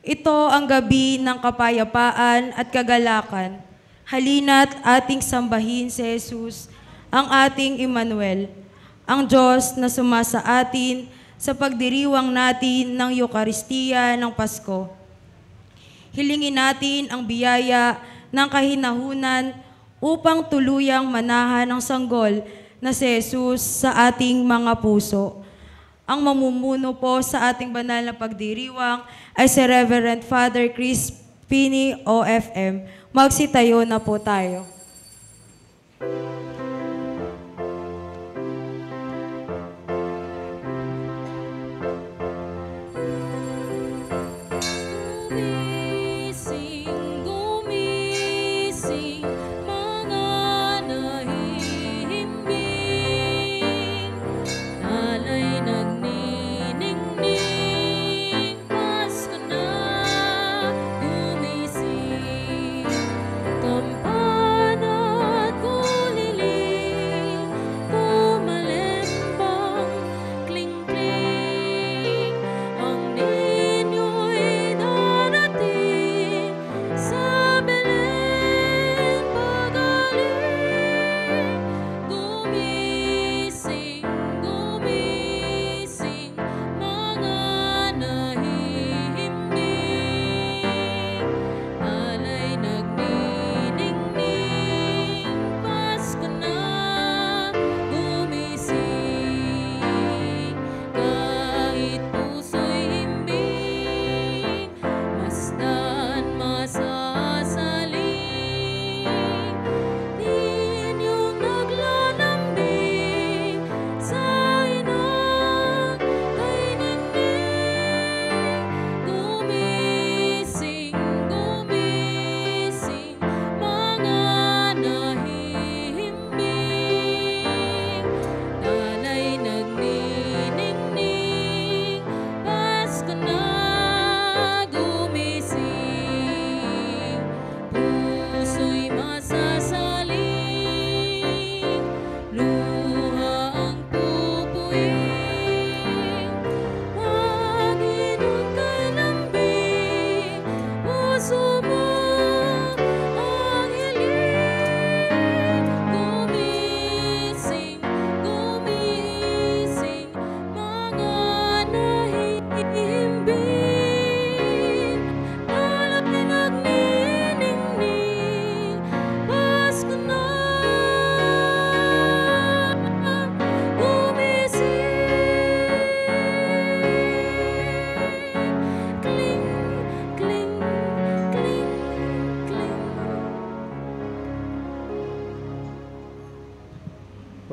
Ito ang gabi ng kapayapaan at kagalakan. Halina't ating sambahin si Jesus, ang ating Emmanuel, ang Diyos na sumasa atin sa pagdiriwang natin ng Eucharistia ng Pasko. Hilingin natin ang biyaya ng kahinahunan upang tuluyang manahan ang sanggol na si Jesus sa ating mga puso. Ang mamumuno po sa ating banal na pagdiriwang ay si Reverend Father Chris Pini, OFM. Magsitayo na po tayo.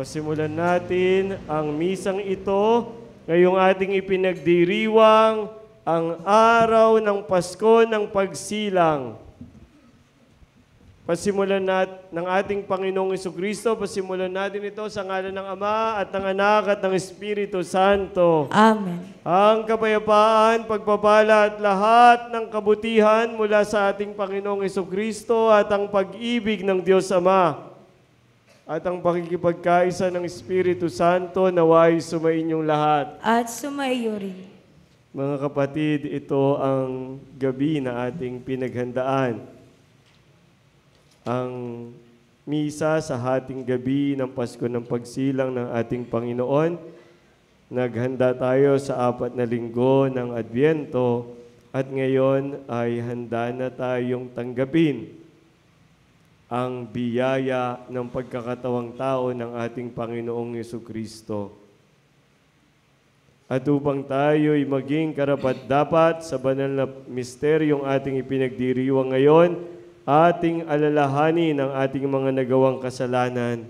Pasimulan natin ang misang ito ngayong ating ipinagdiriwang ang araw ng Pasko ng Pagsilang. Pasimulan natin ng ating Panginoong Jesucristo, pasimulan natin ito sa ngalan ng Ama at ng Anak at ng Espiritu Santo. Amen. Ang kapayapaan, pagpapala at lahat ng kabutihan mula sa ating Panginoong Jesucristo at ang pag-ibig ng Diyos Ama at ang pakikipagkaisa ng Espiritu Santo naway sumainyong lahat. At sumaiyo rin. Mga kapatid, ito ang gabi na ating pinaghandaan. Ang misa sa hating gabi ng Pasko ng Pagsilang ng ating Panginoon. Naghanda tayo sa 4 na linggo ng Adbyento at ngayon ay handa na tayong tanggapin ang biyaya ng pagkakatawang tao ng ating Panginoong Jesucristo. At upang tayo'y maging karapat-dapat sa banal na misteryong ating ipinagdiriwang ngayon, ating alalahanin ang ating mga nagawang kasalanan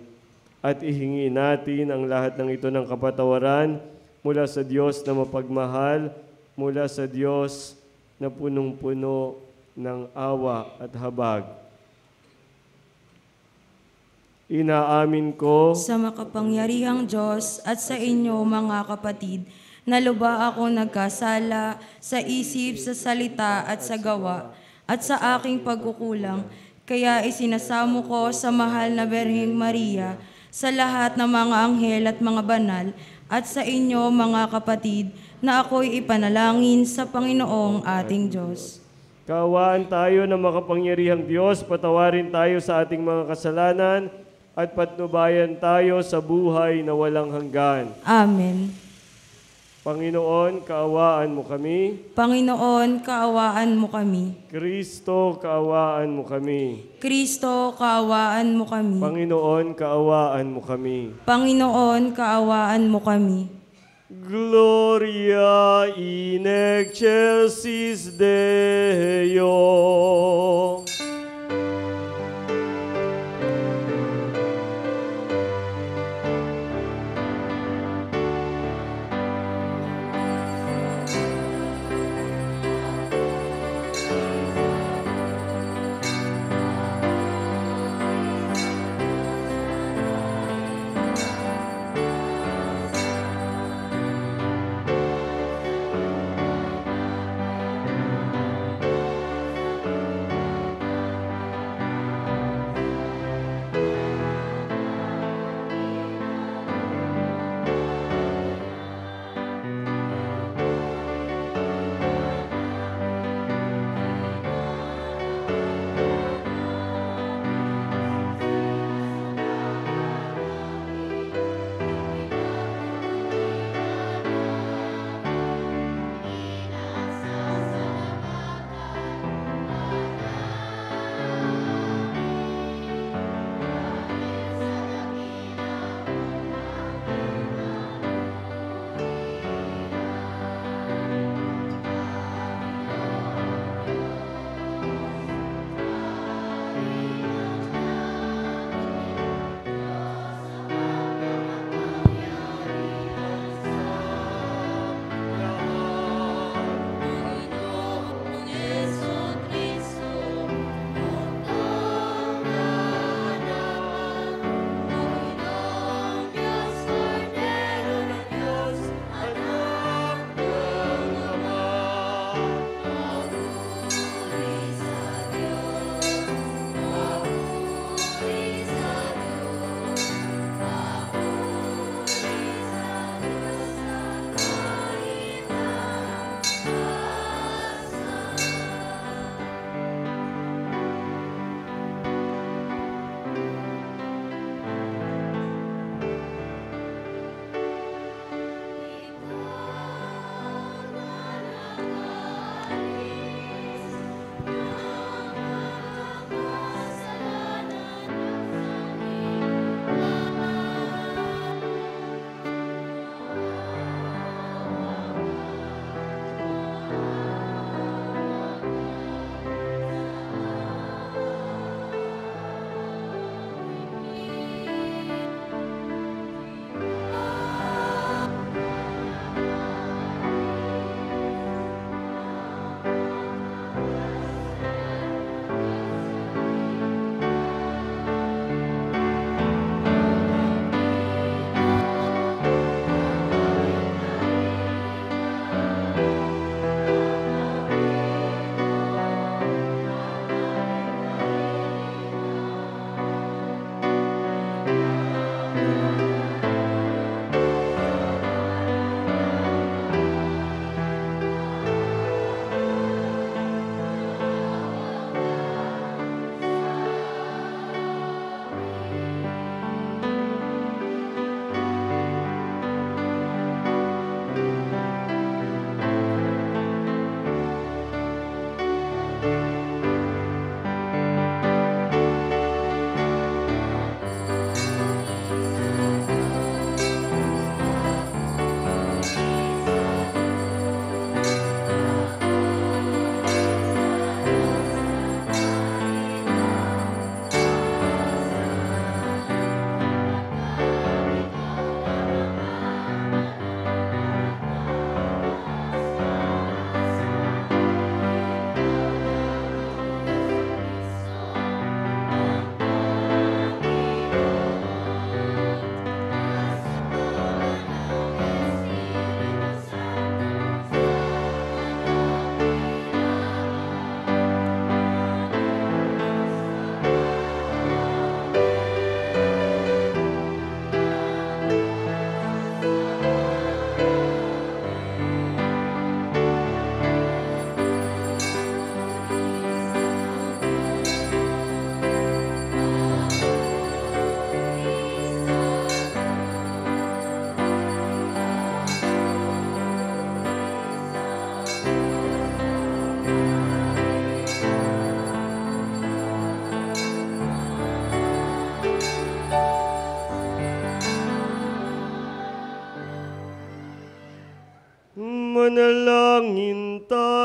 at ihingi natin ang lahat ng ito ng kapatawaran mula sa Diyos na mapagmahal, mula sa Diyos na punong-puno ng awa at habag. Inaamin ko sa makapangyarihang Diyos at sa inyo mga kapatid, na luba ako nagkasala sa isip, sa salita at sa gawa, at sa aking pagkukulang. Kaya isinasamo ko sa mahal na Birheng Maria, sa lahat ng mga anghel at mga banal, at sa inyo mga kapatid, na ako'y ipanalangin sa Panginoong ating Diyos. Kaawaan tayo ng makapangyarihang Diyos, patawarin tayo sa ating mga kasalanan at patnubayan tayo sa buhay na walang hanggan. Amen. Panginoon, kaawaan mo kami. Panginoon, kaawaan mo kami. Kristo, kaawaan mo kami. Kristo, kaawaan mo kami. Panginoon, kaawaan mo kami. Panginoon, kaawaan mo kami. Gloria in excelsis Deo.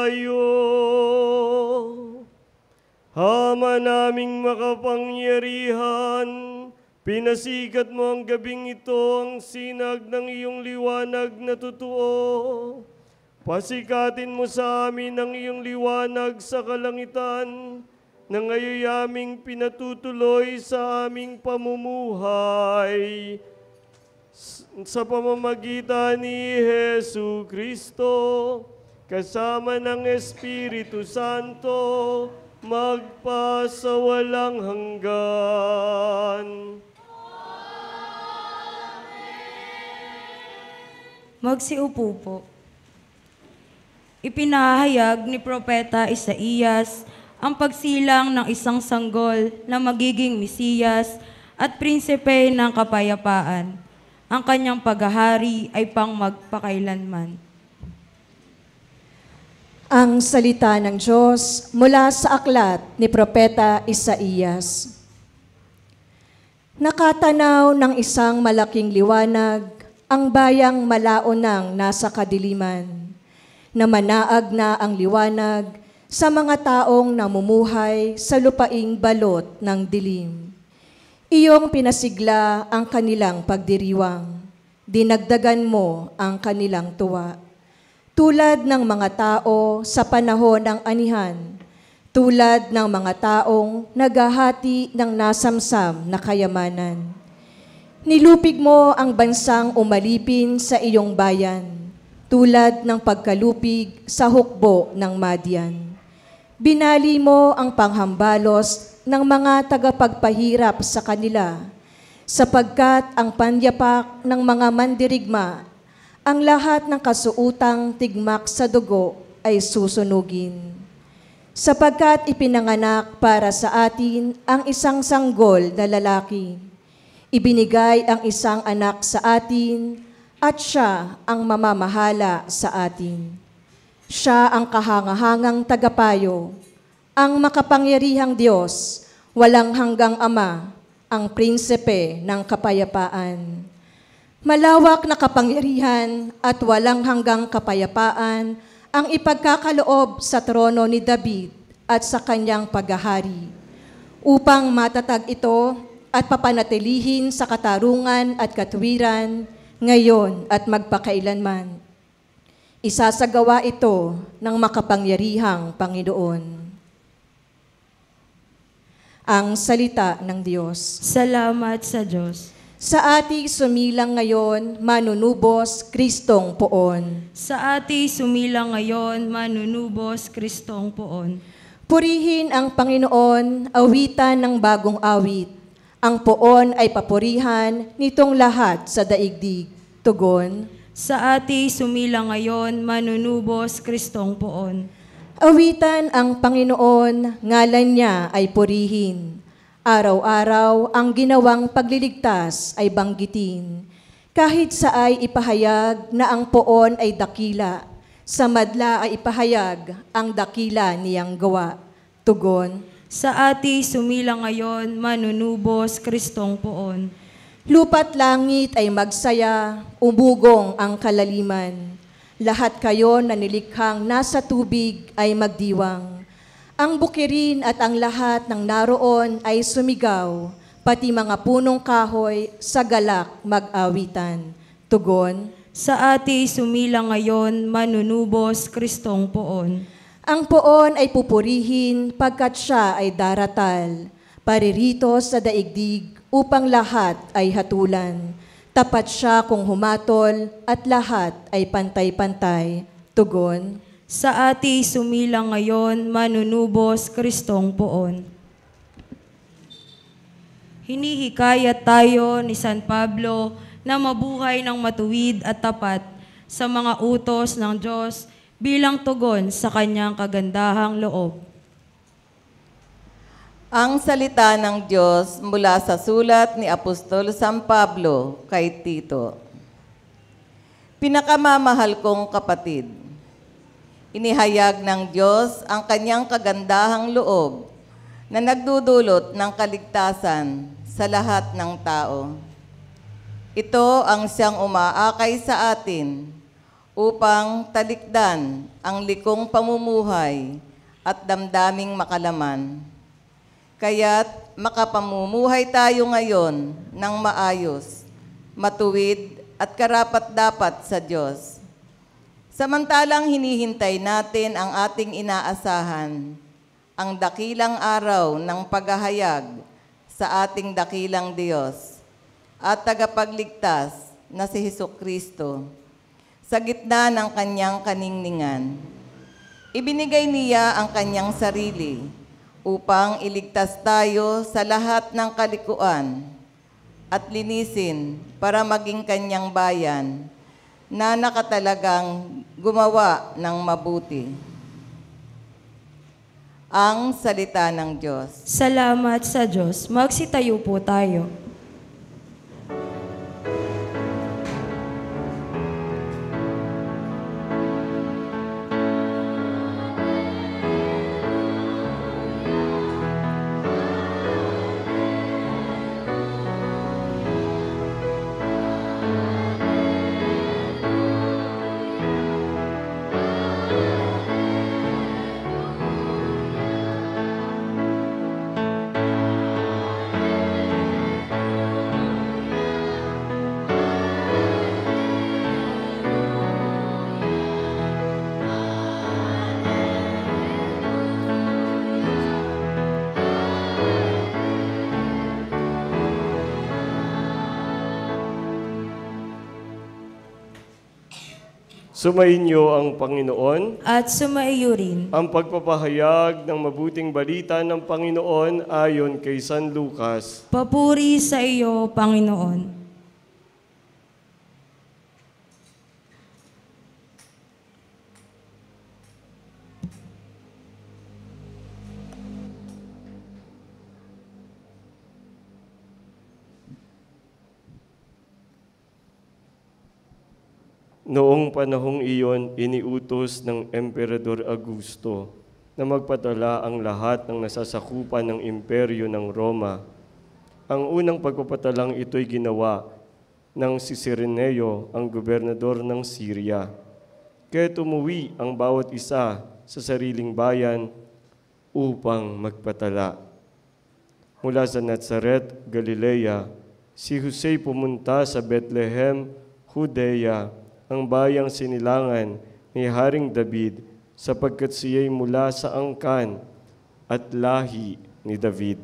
tayo. Ama naming makapangyarihan, pinasikat mo ang gabing ito ang sinag ng iyong liwanag na totoo. Pasikatin mo sa amin ang iyong liwanag sa kalangitan na ngayon aming pinatutuloy sa aming pamumuhay. Sa pamamagitan ni Jesu Kristo, kasama ng Espiritu Santo, magpasawalang hanggan. Magsiupo po. Ipinahayag ni Propeta Isaías ang pagsilang ng isang sanggol na magiging Mesiyas at prinsipe ng kapayapaan. Ang kanyang paghahari ay pang magpakailanman. Ang salita ng Diyos mula sa aklat ni Propeta Isaías. Nakatanaw ng isang malaking liwanag ang bayang malaonang nasa kadiliman, na manaag na ang liwanag sa mga taong namumuhay sa lupaing balot ng dilim. Iyong pinasigla ang kanilang pagdiriwang, dinagdagan mo ang kanilang tuwa. Tulad ng mga tao sa panahon ng anihan, tulad ng mga taong naghahati ng nasamsam na kayamanan. Nilupig mo ang bansang umalipin sa iyong bayan, tulad ng pagkalupig sa hukbo ng Madian. Binali mo ang panghambalos ng mga tagapagpahirap sa kanila, sapagkat ang panyapak ng mga mandirigma, ang lahat ng kasuutang tigmak sa dugo ay susunugin. Sapagkat ipinanganak para sa atin ang isang sanggol na lalaki, ibinigay ang isang anak sa atin, at siya ang mamamahala sa atin. Siya ang kahangahangang tagapayo, ang makapangyarihang Diyos, walang hanggang Ama, ang prinsipe ng kapayapaan. Malawak na kapangyarihan at walang hanggang kapayapaan ang ipagkakaloob sa trono ni David at sa kanyang paghahari, upang matatag ito at papanatilihin sa katarungan at katuwiran ngayon at magpakailanman. Isasagawa ito ng makapangyarihang Panginoon. Ang salita ng Diyos. Salamat sa Diyos. Sa ating sumilang ngayon, manunubos, Kristong poon. Sa ati sumilang ngayon, manunubos, Kristong poon. Purihin ang Panginoon, awitan ng bagong awit. Ang poon ay papurihan nitong lahat sa daigdig. Tugon. Sa ati sumilang ngayon, manunubos, Kristong poon. Awitan ang Panginoon, ngalan niya ay purihin. Araw-araw ang ginawang pagliligtas ay banggitin. Kahit sa ay ipahayag na ang poon ay dakila, sa madla ay ipahayag ang dakila niyang gawa. Tugon. Sa ati sumilang ngayon, manunubos, Kristong poon. Lupa't langit ay magsaya, umugong ang kalaliman. Lahat kayo na nilikhang nasa tubig ay magdiwang. Ang bukirin at ang lahat ng naroon ay sumigaw, pati mga punong kahoy sa galak mag-awitan. Tugon. Sa ati sumilang ngayon, manunubos, Kristong poon. Ang poon ay pupurihin pagkat siya ay daratal, paririto sa daigdig upang lahat ay hatulan. Tapat siya kung humatol at lahat ay pantay-pantay. Tugon. Sa ati sumilang ngayon, manunubos, Kristong poon. Hinihikayat tayo ni San Pablo na mabuhay ng matuwid at tapat sa mga utos ng Diyos bilang tugon sa kanyang kagandahang loob. Ang salita ng Diyos mula sa sulat ni Apostol San Pablo kay Tito. Pinakamamahal kong kapatid, inihayag ng Diyos ang kanyang kagandahang loob na nagdudulot ng kaligtasan sa lahat ng tao. Ito ang siyang umaakay sa atin upang talikdan ang likong pamumuhay at damdaming makalaman. Kaya't makapamumuhay tayo ngayon ng maayos, matuwid at karapat-dapat sa Diyos. Samantalang hinihintay natin ang ating inaasahan, ang dakilang araw ng paghahayag sa ating dakilang Diyos at tagapagligtas na si Hesukristo. Sa gitna ng kanyang kaningningan, ibinigay niya ang kanyang sarili upang iligtas tayo sa lahat ng kalikuan at linisin para maging kanyang bayan na nakatalagang gumawa ng mabuti. Ang salita ng Diyos. Salamat sa Diyos. Magsitayo po tayo. Sumainyo ang Panginoon. At sumaiyo rin. Ang pagpapahayag ng mabuting balita ng Panginoon ayon kay San Lucas. Papuri sa iyo, Panginoon. Noong panahong iyon, iniutos ng Emperador Augusto na magpatala ang lahat ng nasasakupan ng imperyo ng Roma. Ang unang pagpapatalang ito'y ginawa ng si Cirenio, ang gobernador ng Syria. Kaya tumuwi ang bawat isa sa sariling bayan upang magpatala. Mula sa Nazaret, Galilea, si Jose pumunta sa Bethlehem, Judea, ang bayang sinilangan ni Haring David, sapagkat siya'y mula sa angkan at lahi ni David.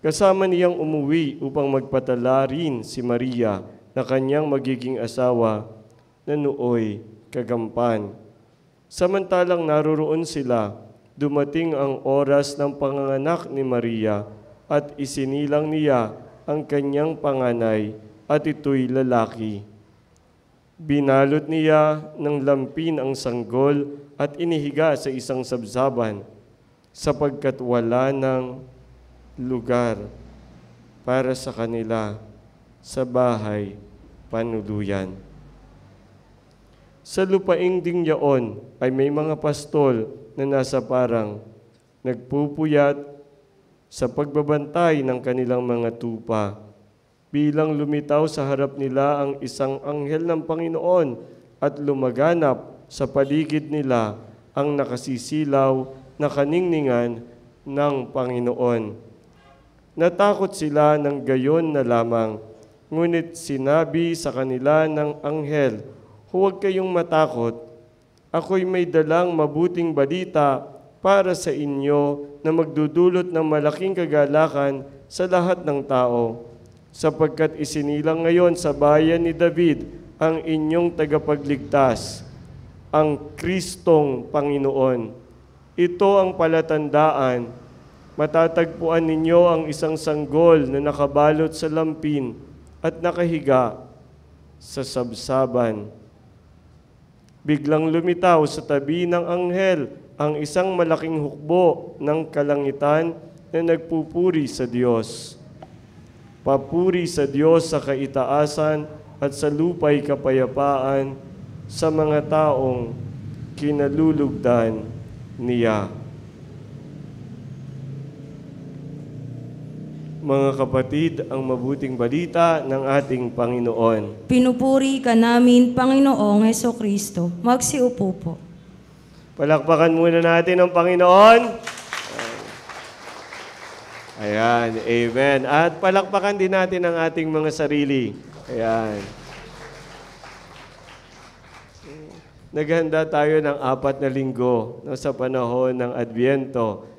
Kasama niyang umuwi upang magpatala rin si Maria na kanyang magiging asawa na nooy kagampan. Samantalang naroroon sila, dumating ang oras ng panganganak ni Maria at isinilang niya ang kanyang panganay at ito'y lalaki. Binalot niya ng lampin ang sanggol at inihiga sa isang sabsaban sapagkat wala ng lugar para sa kanila sa bahay panuluyan. Sa lupaing ding yaon ay may mga pastol na nasa parang nagpupuyat sa pagbabantay ng kanilang mga tupa. Bilang lumitaw sa harap nila ang isang anghel ng Panginoon at lumaganap sa paligid nila ang nakasisilaw na kaningningan ng Panginoon. Natakot sila ng gayon na lamang, ngunit sinabi sa kanila ng anghel, "Huwag kayong matakot, ako'y may dalang mabuting balita para sa inyo na magdudulot ng malaking kagalakan sa lahat ng tao. Sapagkat isinilang ngayon sa bayan ni David ang inyong tagapagligtas, ang Kristong Panginoon. Ito ang palatandaan, matatagpuan ninyo ang isang sanggol na nakabalot sa lampin at nakahiga sa sabsaban." Biglang lumitaw sa tabi ng anghel ang isang malaking hukbo ng kalangitan na nagpupuri sa Diyos. Papuri sa Diyos sa kaitaasan at sa lupa'y kapayapaan sa mga taong kinalulugdan niya. Mga kapatid, ang mabuting balita ng ating Panginoon. Pinupuri ka namin, Panginoong Hesukristo. Magsiupo po. Palakpakan muna natin ang Panginoon. Ayan, amen. At palakpakan din natin ang ating mga sarili. Ayan. Naghanda tayo ng 4 na linggo sa panahon ng Adbyento.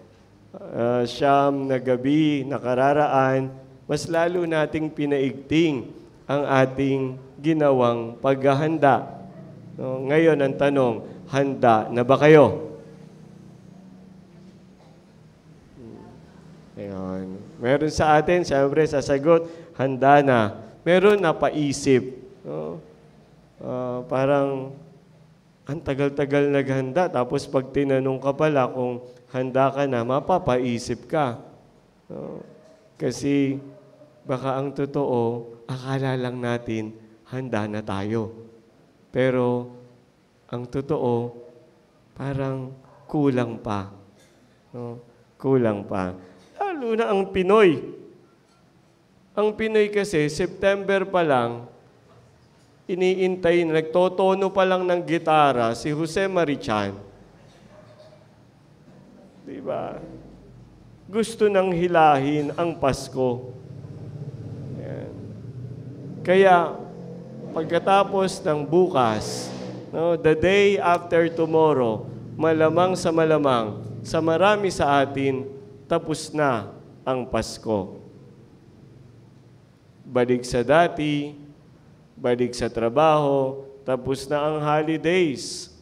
Siyam na gabi nakararaan, mas lalo nating pinaigting ang ating ginawang paghahanda. Ngayon ang tanong, handa na ba kayo? Ayan. Meron sa atin, siyempre sasagot, handa na. Meron napaisip. Parang ang tagal-tagal naghanda, tapos pag tinanong ka pala kung handa ka na, mapapaisip ka. Kasi baka ang totoo, akala lang natin, handa na tayo. Pero ang totoo, parang kulang pa. Kulang pa. Lalo na ang Pinoy. Ang Pinoy kasi, September pa lang, iniintay, nagtotono pa lang ng gitara si Jose Marichan. Diba? Gusto nang hilahin ang Pasko. Ayan. Kaya, pagkatapos ng bukas, the day after tomorrow, malamang, sa marami sa atin, tapos na ang Pasko. Balik sa dati, balik sa trabaho, tapos na ang holidays.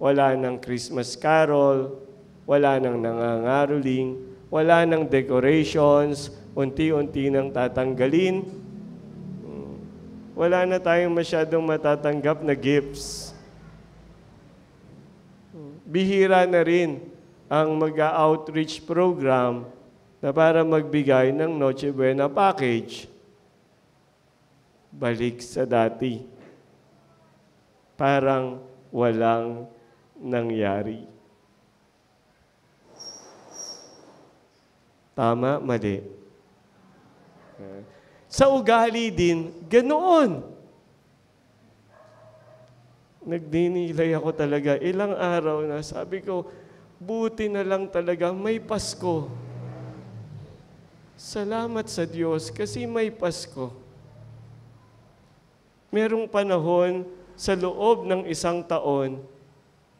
Wala ng Christmas carol, wala nang nangangaroling, wala nang decorations, unti-unti nang tatanggalin. Wala na tayong masyadong matatanggap na gifts. Bihira na rin ang mag-outreach program na para magbigay ng Noche Buena package. Balik sa dati. Parang walang nangyari. Tama, mali. Sa ugali din, ganoon. Nagdinilay ako talaga. Ilang araw na sabi ko, buti na lang talaga may Pasko. Salamat sa Diyos kasi may Pasko. Merong panahon sa loob ng 1 taon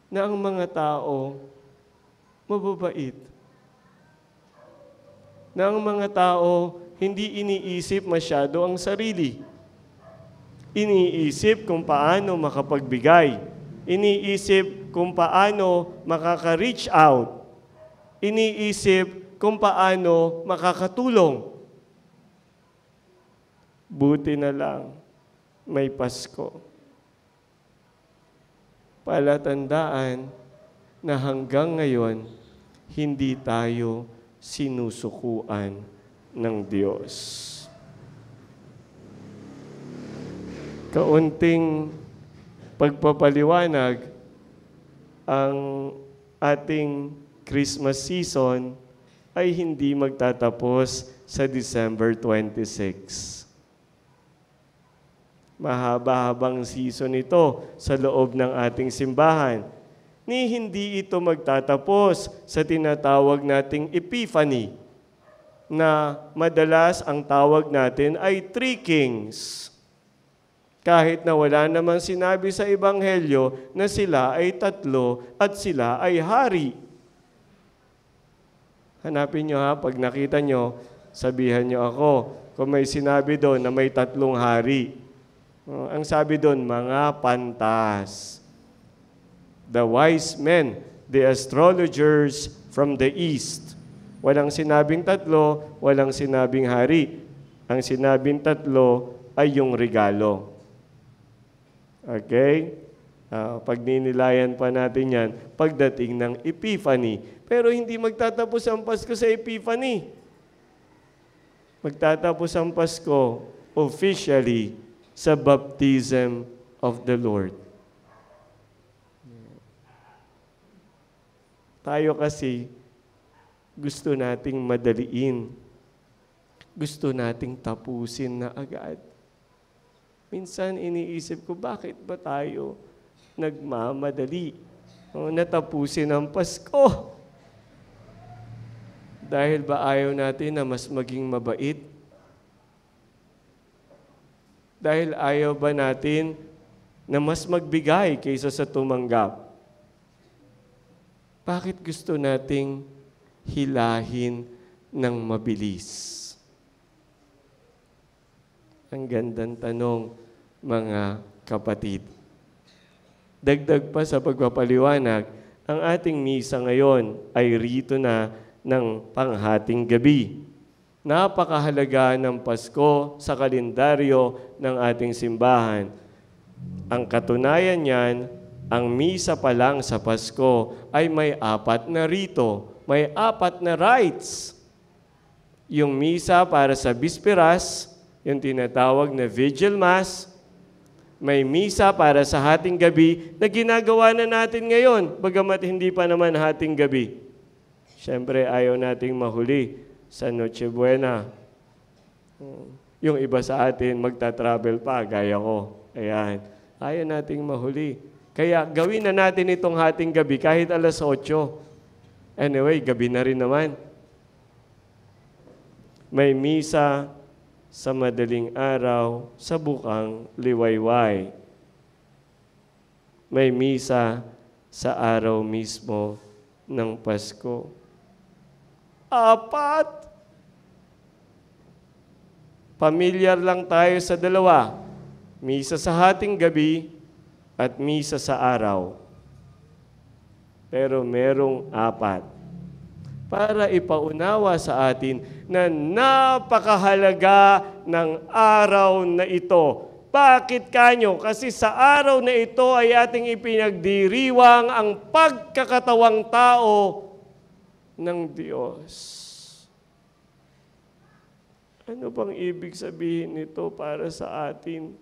na ang mga tao mababait. Na ang mga tao hindi iniisip masyado ang sarili. Iniisip kung paano makapagbigay. Iniisip kung paano makaka-reach out. Iniisip kung paano makakatulong. Buti na lang, may Pasko. Palatandaan na hanggang ngayon, hindi tayo sinusukuan ng Diyos. Kaunting pagpapaliwanag ang ating Christmas season ay hindi magtatapos sa December 26. Mahaba-habang season ito sa loob ng ating simbahan. Ni hindi ito magtatapos sa tinatawag nating Epiphany, na madalas ang tawag natin ay Three Kings. Kahit na wala namang sinabi sa Ebanghelyo na sila ay 3 at sila ay hari. Hanapin nyo ha, pag nakita nyo, sabihan nyo ako kung may sinabi doon na may 3 hari. Ang sabi doon, mga pantas. The wise men, the astrologers from the east. Walang sinabing 3, walang sinabing hari. Ang sinabing 3 ay yung regalo. Okay? Pag ninilayan pa natin yan, pagdating ng Epiphany. Pero hindi magtatapos ang Pasko sa Epiphany. Magtatapos ang Pasko officially sa baptism of the Lord. Tayo kasi gusto nating madaliin. gusto nating tapusin na agad. Minsan iniisip ko, bakit ba tayo nagmamadali natapusin ang Pasko? Dahil ba ayaw natin na mas maging mabait? Dahil ayaw ba natin na mas magbigay kaysa sa tumanggap? Bakit gusto nating hilahin ng mabilis? Ang gandang tanong, mga kapatid. Dagdag pa sa pagpapaliwanag, ang ating misa ngayon ay rito na ng panghating gabi. Napakahalaga ng Pasko sa kalendaryo ng ating simbahan. Ang katunayan niyan, ang misa pa lang sa Pasko ay may 4 na rito, may 4 na rites. Yung misa para sa bisperas, yung tinatawag na Vigil Mass, may misa para sa hating gabi na ginagawa na natin ngayon, bagamat hindi pa naman hating gabi. Siyempre, ayaw nating mahuli sa Noche Buena. Yung iba sa atin, magta-travel pa, gaya ko. Ayan. Ayaw nating mahuli. Kaya gawin na natin itong hating gabi kahit alas 8. Anyway, gabi na rin naman. May misa sa madaling araw sa bukang liwayway. May misa sa araw mismo ng Pasko. 4. Pamilyar lang tayo sa 2. Misa sa hating gabi at misa sa araw. Pero merong 4. Para ipaunawa sa atin na napakahalaga ng araw na ito. Bakit kanyo? Kasi sa araw na ito ay ating ipinagdiriwang ang pagkakatawang tao ng Diyos. Ano bang ibig sabihin nito para sa atin?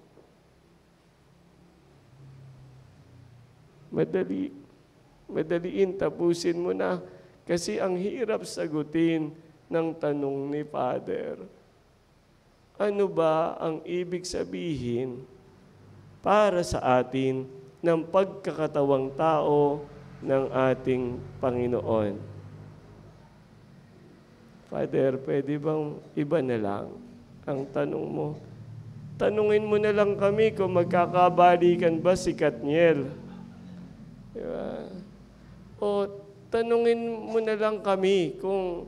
Madaliin, tapusin mo na. Kasi ang hirap sagutin ng tanong ni Father. Ano ba ang ibig sabihin para sa atin ng pagkakatawang tao ng ating Panginoon? Father, pwede bang iba na lang ang tanong mo? Tanungin mo na lang kami kung magkakabalikan ba si Katniel. Diba? O tanungin mo na lang kami kung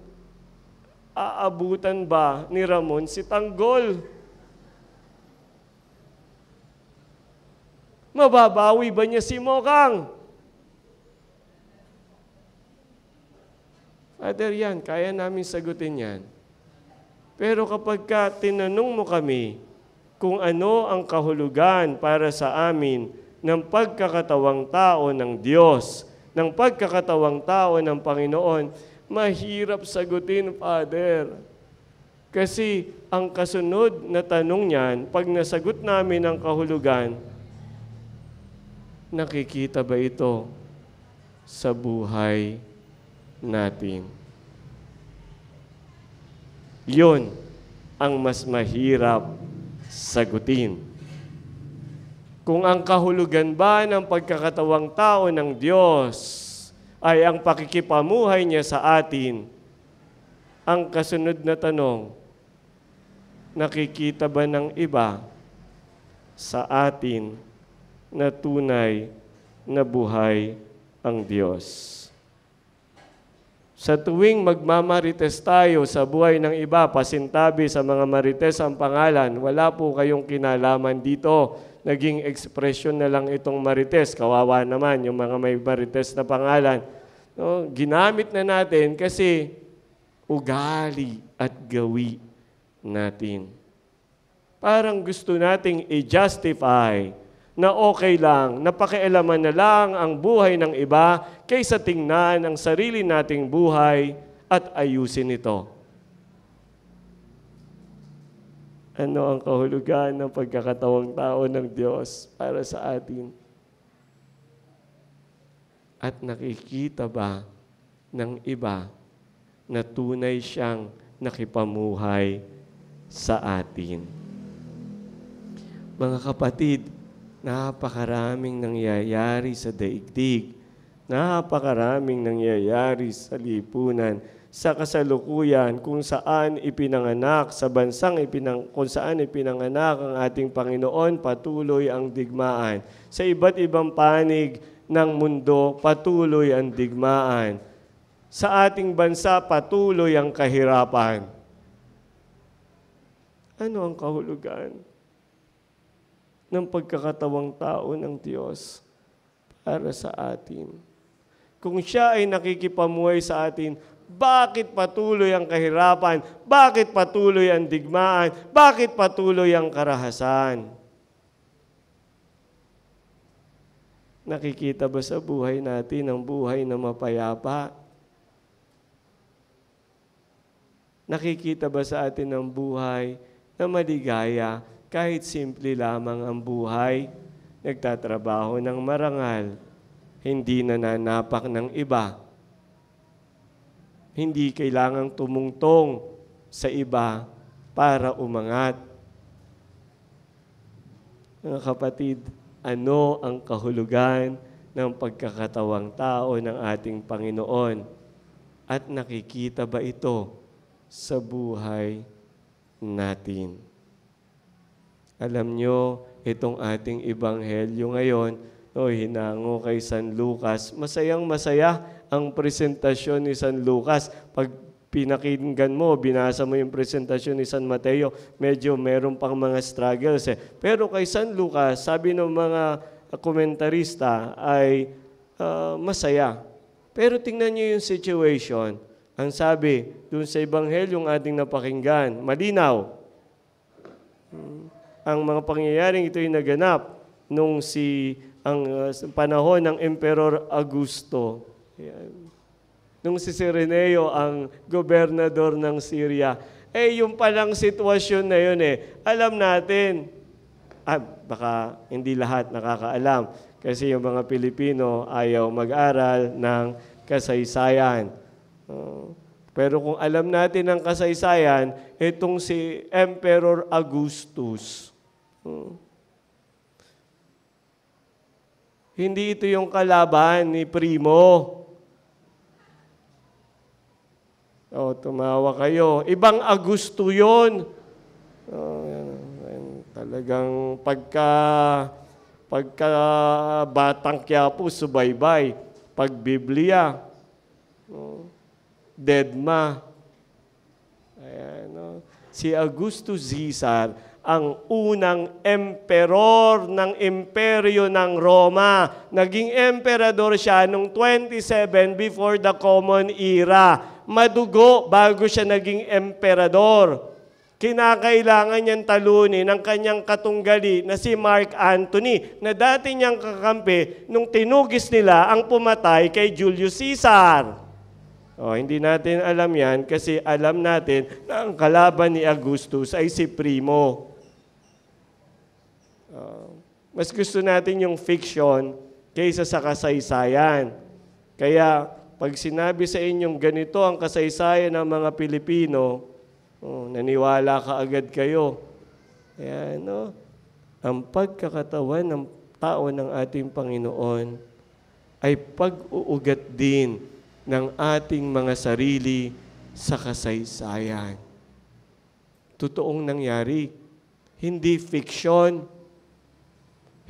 aabutan ba ni Ramon si Tanggol. Mababawi ba niya si Mokang? Father, yan, kaya namin sagutin yan. Pero kapag tinanong mo kami kung ano ang kahulugan para sa amin ng pagkakatawang tao ng Diyos, ng pagkakatawang tao ng Panginoon, mahirap sagutin, Father. Kasi ang kasunod na tanong niyan, pag nasagot namin ang kahulugan, nakikita ba ito sa buhay natin? Yun ang mas mahirap sagutin. Kung ang kahulugan ba ng pagkakatawang tao ng Diyos ay ang pakikipamuhay niya sa atin, ang kasunod na tanong, nakikita ba ng iba sa atin na tunay na buhay ang Diyos? Sa tuwing magmamarites tayo sa buhay ng iba, pasintabi sa mga marites ang pangalan, wala po kayong kinalaman dito. Naging ekspresyon na lang itong marites. Kawawa naman yung mga may marites na pangalan. No? Ginamit na natin kasi ugali at gawi natin. Parang gusto nating i-justify na okay lang, napakialaman na lang ang buhay ng iba kaysa tingnan ang sarili nating buhay at ayusin ito. Ano ang kahulugan ng pagkakatawang tao ng Diyos para sa atin? At nakikita ba ng iba na tunay siyang nakipamuhay sa atin. Mga kapatid, napakaraming nangyayari sa daigdig. Napakaraming nangyayari sa lipunan, sa kasalukuyan, kung saan ipinanganak, sa bansang kung saan ipinanganak ang ating Panginoon, patuloy ang digmaan. Sa iba't ibang panig ng mundo, patuloy ang digmaan. Sa ating bansa, patuloy ang kahirapan. Ano ang kahulugan ng pagkakatawang tao ng Diyos para sa atin? Kung siya ay nakikipamuhay sa atin, bakit patuloy ang kahirapan? Bakit patuloy ang digmaan? Bakit patuloy ang karahasan? Nakikita ba sa buhay natin ang buhay na mapayapa? Nakikita ba sa atin ang buhay na maligaya kahit simple lamang ang buhay? Nagtatrabaho ng marangal, hindi nananapak ng iba, hindi kailangang tumungtong sa iba para umangat. Mga kapatid, ano ang kahulugan ng pagkakatawang tao ng ating Panginoon? At nakikita ba ito sa buhay natin? Alam nyo, itong ating ebanghelyo ngayon, hinango kay San Lucas. Masayang-masaya ang presentasyon ni San Lucas. Pag pinakinggan mo, binasa mo yung presentasyon ni San Mateo, medyo meron pang mga struggles. Pero kay San Lucas, sabi ng mga komentarista ay masaya. Pero tingnan nyo yung situation. Ang sabi dun sa ebanghelyong ating napakinggan, malinaw. Ang mga pangyayaring ito ay naganap nung ang panahon ng Emperor Augusto. Ayan. Nung si Cireneo ang gobernador ng Syria. Yung palang sitwasyon na yun alam natin. Baka hindi lahat nakakaalam. Kasi yung mga Pilipino ayaw mag-aral ng kasaysayan. Pero kung alam natin ang kasaysayan, itong si Emperor Augustus. Hindi ito yung kalaban ni Primo. Tumawa kayo. Ibang Augusto yun. Talagang pagka Batang Quiapo, subaybay. Pag Biblia, deadma. Ayan, si Augustus Caesar, ang unang emperor ng imperyo ng Roma. Naging emperador siya noong 27 before the Common Era. Madugo bago siya naging emperador. Kinakailangan niyang talunin ang kanyang katunggali na si Mark Antony, na dati niyang kakampi nung tinugis nila ang pumatay kay Julius Caesar. Hindi natin alam yan kasi alam natin na ang kalaban ni Augustus ay si Primo. Mas gusto natin yung fiction kaysa sa kasaysayan. Kaya pag sinabi sa inyong ganito ang kasaysayan ng mga Pilipino, naniwala ka agad kayo. Ayan, ang pagkakatawan ng tao ng ating Panginoon ay pag-uugat din ng ating mga sarili sa kasaysayan. Totoong nangyari. Hindi fiction.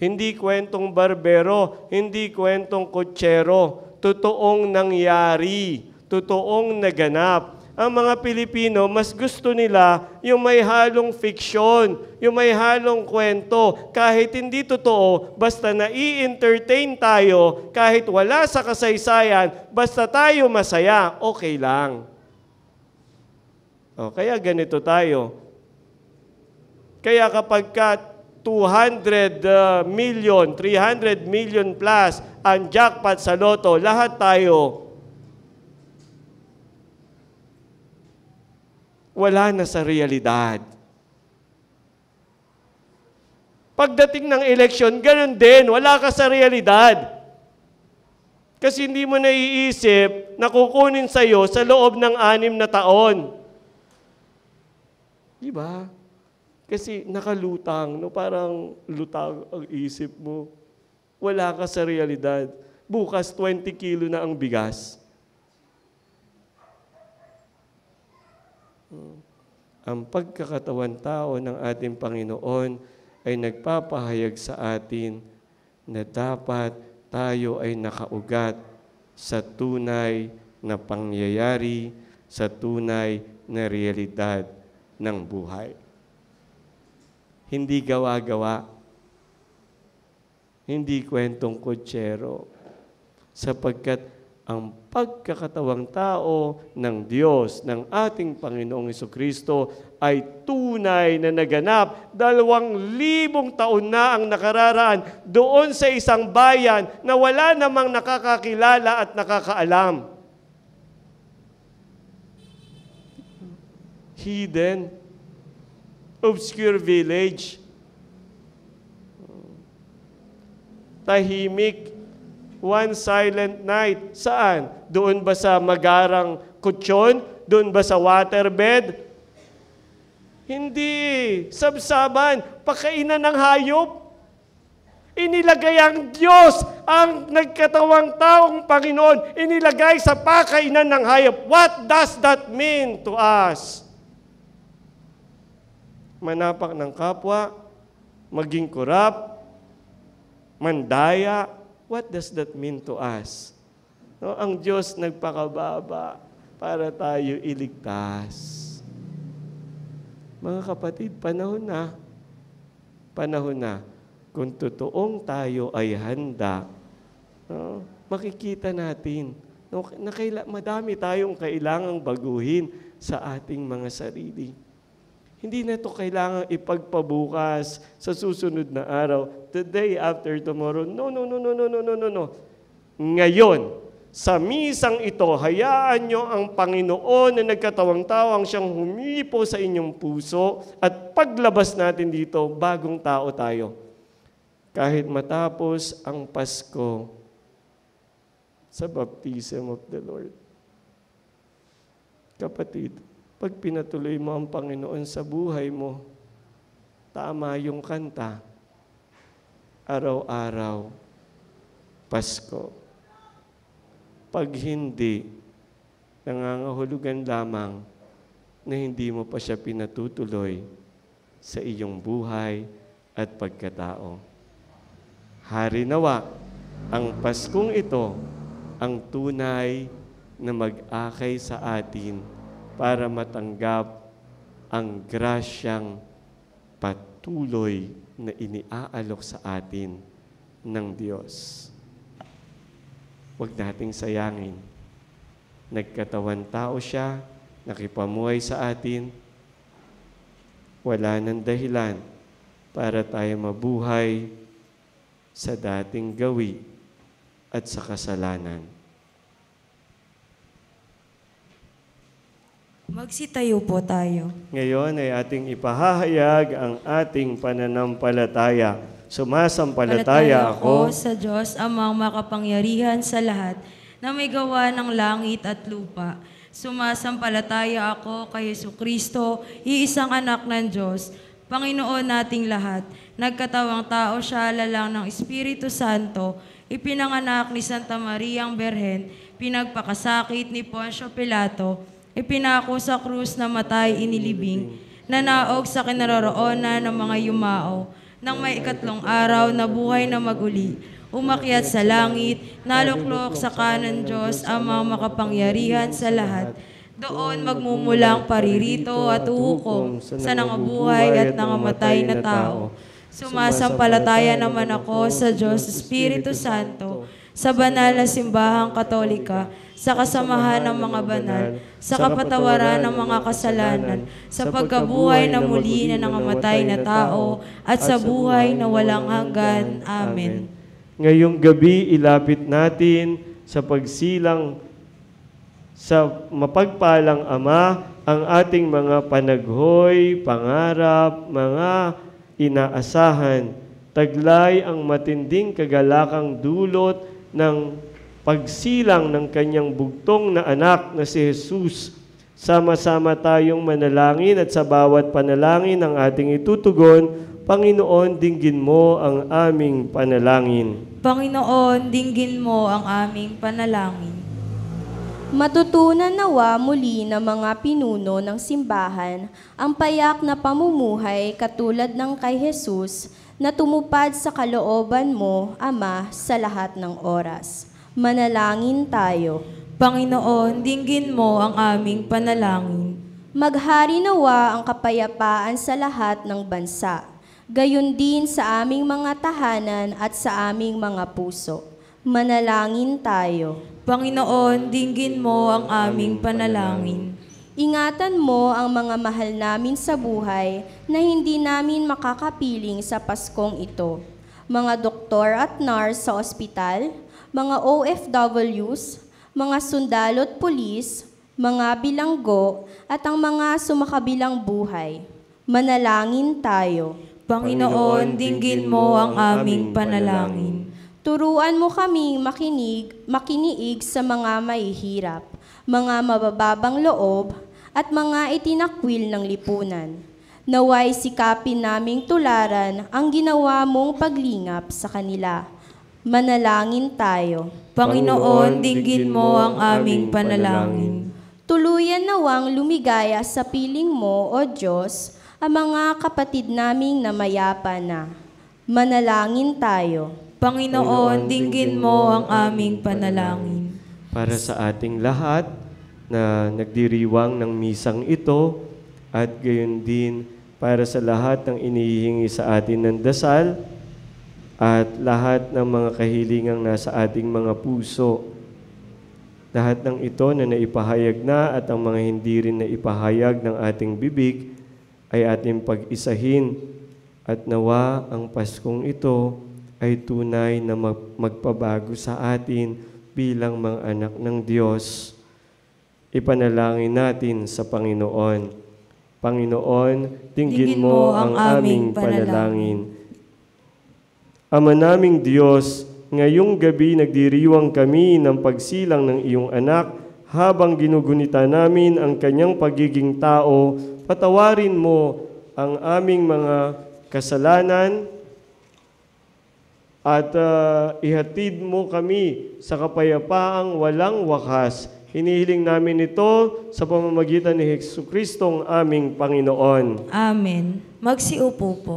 Hindi kwentong barbero, hindi kwentong kutsero. Totoong nangyari, totoong naganap. Ang mga Pilipino, mas gusto nila yung may halong fiksyon, yung may halong kwento. Kahit hindi totoo, basta nai-entertain tayo, kahit wala sa kasaysayan, basta tayo masaya, okay lang. Kaya ganito tayo. Kaya kapag 200 million, 300 million plus ang jackpot sa loto, lahat tayo wala na sa realidad. Pagdating ng eleksyon, ganun din, wala ka sa realidad. Kasi hindi mo naiisip na kukunin sa'yo sa loob ng 6 na taon. Di ba? Kasi nakalutang, no? Parang lutang ang isip mo. Wala ka sa realidad. Bukas, 20 kilo na ang bigas. Ang pagkakatawan tao ng ating Panginoon ay nagpapahayag sa atin na dapat tayo ay nakaugat sa tunay na pangyayari, sa tunay na realidad ng buhay. Hindi gawa-gawa, hindi kwentong kutsero, sapagkat ang pagkakatawang tao ng Diyos, ng ating Panginoong Jesucristo ay tunay na naganap. 2,000 taon na ang nakararaan doon sa isang bayan na wala namang nakakakilala at nakakaalam. Hidden, obscure village, tahimik, one silent night. Saan? Doon ba sa magarang kutsyon? Doon ba sa waterbed? Hindi. Sabsaban, pakainan ng hayop. Inilagay ang Diyos, ang nagkatawang taong Panginoon, inilagay sa pakainan ng hayop. What does that mean to us? Manapak ng kapwa, maging korap, mandaya. What does that mean to us? No, ang Diyos nagpakababa para tayo iligtas. Mga kapatid, panahon na. Panahon na. Kung totoong tayo ay handa, no, makikita natin no, na madami tayong kailangang baguhin sa ating mga sarili. Hindi na ito kailangan ipagpabukas sa susunod na araw, the day after tomorrow. No. Ngayon, sa misang ito, hayaan nyo ang Panginoon na nagkatawang tao ang siyang humipo sa inyong puso at paglabas natin dito, bagong tao tayo. Kahit matapos ang Pasko sa baptism of the Lord. Kapatid, pag pinatuloy mo ang Panginoon sa buhay mo, tama yung kanta. Araw-araw, Pasko. Pag hindi, nangangahulugan lamang na hindi mo pa siya pinatutuloy sa iyong buhay at pagkatao. Hari nawa, ang Paskong ito, ang tunay na mag-akay sa atin para matanggap ang grasyang patuloy na iniaalok sa atin ng Diyos. Huwag nating sayangin. Nagkatawan tao siya, nakipamuhay sa atin, wala nang dahilan para tayo mabuhay sa dating gawi at sa kasalanan. Magsitayo po tayo. Ngayon ay ating ipahahayag ang ating pananampalataya. Sumasampalataya ako sa Diyos, amang makapangyarihan sa lahat, na may gawa ng langit at lupa. Sumasampalataya ako kay Jesucristo, iisang anak ng Diyos, Panginoon nating lahat. Nagkatawang tao siya, lalang ng Espiritu Santo, ipinanganak ni Santa Mariang Berhen, pinagpakasakit ni Poncio Pilato, ipinako sa krus na matay inilibing, nanaog sa kinaroroonan ng mga yumao, nang may 3 araw na buhay na maguli, umakyat sa langit, naluklok sa kanan Diyos, amang makapangyarihan sa lahat. Doon magmumulang paririto at uhukom sa nangabuhay at nangamatay na tao. Sumasampalataya naman ako sa Diyos Espiritu Santo, sa banal na simbahang Katolika, sa kasamahan ng mga banal, sa kapatawaran ng mga kasalanan, sa pagkabuhay na muli na nangamatay na tao, at sa buhay na walang hanggan. Amen. Ngayong gabi, ilapit natin sa pagsilang sa mapagpalang Ama ang ating mga panaghoy, pangarap, mga inaasahan. Taglay ang matinding kagalakang dulot ng pagsilang ng kanyang bugtong na anak na si Jesus Sama-sama tayong manalangin at sa bawat panalangin ang ating itutugon, Panginoon, dinggin mo ang aming panalangin. Panginoon, dinggin mo ang aming panalangin. Matutunan nawa muli ng mga pinuno ng simbahan ang payak na pamumuhay katulad ng kay Jesus na tumupad sa kalooban mo, Ama, sa lahat ng oras. Manalangin tayo. Panginoon, dinggin mo ang aming panalangin. Maghari nawa ang kapayapaan sa lahat ng bansa, gayon din sa aming mga tahanan at sa aming mga puso. Manalangin tayo. Panginoon, dinggin mo ang aming panalangin. Ingatan mo ang mga mahal namin sa buhay na hindi namin makakapiling sa Paskong ito. Mga doktor at nurse sa ospital, mga OFWs, mga sundalo at pulis, mga bilanggo, at ang mga sumakabilang buhay. Manalangin tayo. Panginoon, dinggin mo ang aming panalangin. Turuan mo kaming makiniig sa mga mahihirap, mga mabababang loob, at mga itinakwil ng lipunan. Naway sikapin naming tularan ang ginawa mong paglingap sa kanila. Manalangin tayo. Panginoon, dinggin mo ang aming panalangin. Tuluyan nawang lumigaya sa piling mo, O Diyos, ang mga kapatid naming namayapa na. Manalangin tayo. Panginoon, dinggin mo ang aming panalangin. Para sa ating lahat na nagdiriwang ng misang ito at gayon din para sa lahat ng inihihingi sa atin ng dasal at lahat ng mga kahilingang nasa ating mga puso. Lahat ng ito na naipahayag na at ang mga hindi rin naipahayag ng ating bibig ay ating pag-isahin at nawa ang Paskong ito ay tunay na magpabago sa atin bilang mga anak ng Diyos. Ipanalangin natin sa Panginoon. Panginoon, dinggin mo ang aming panalangin. Ama naming Diyos, ngayong gabi nagdiriwang kami ng pagsilang ng iyong anak habang ginugunita namin ang kanyang pagiging tao, patawarin mo ang aming mga kasalanan at ihatid mo kami sa kapayapaang walang wakas. Hinihiling namin ito sa pamamagitan ni Jesucristo ang aming Panginoon. Amen. Magsiupo po.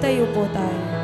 Magtayo po tayo.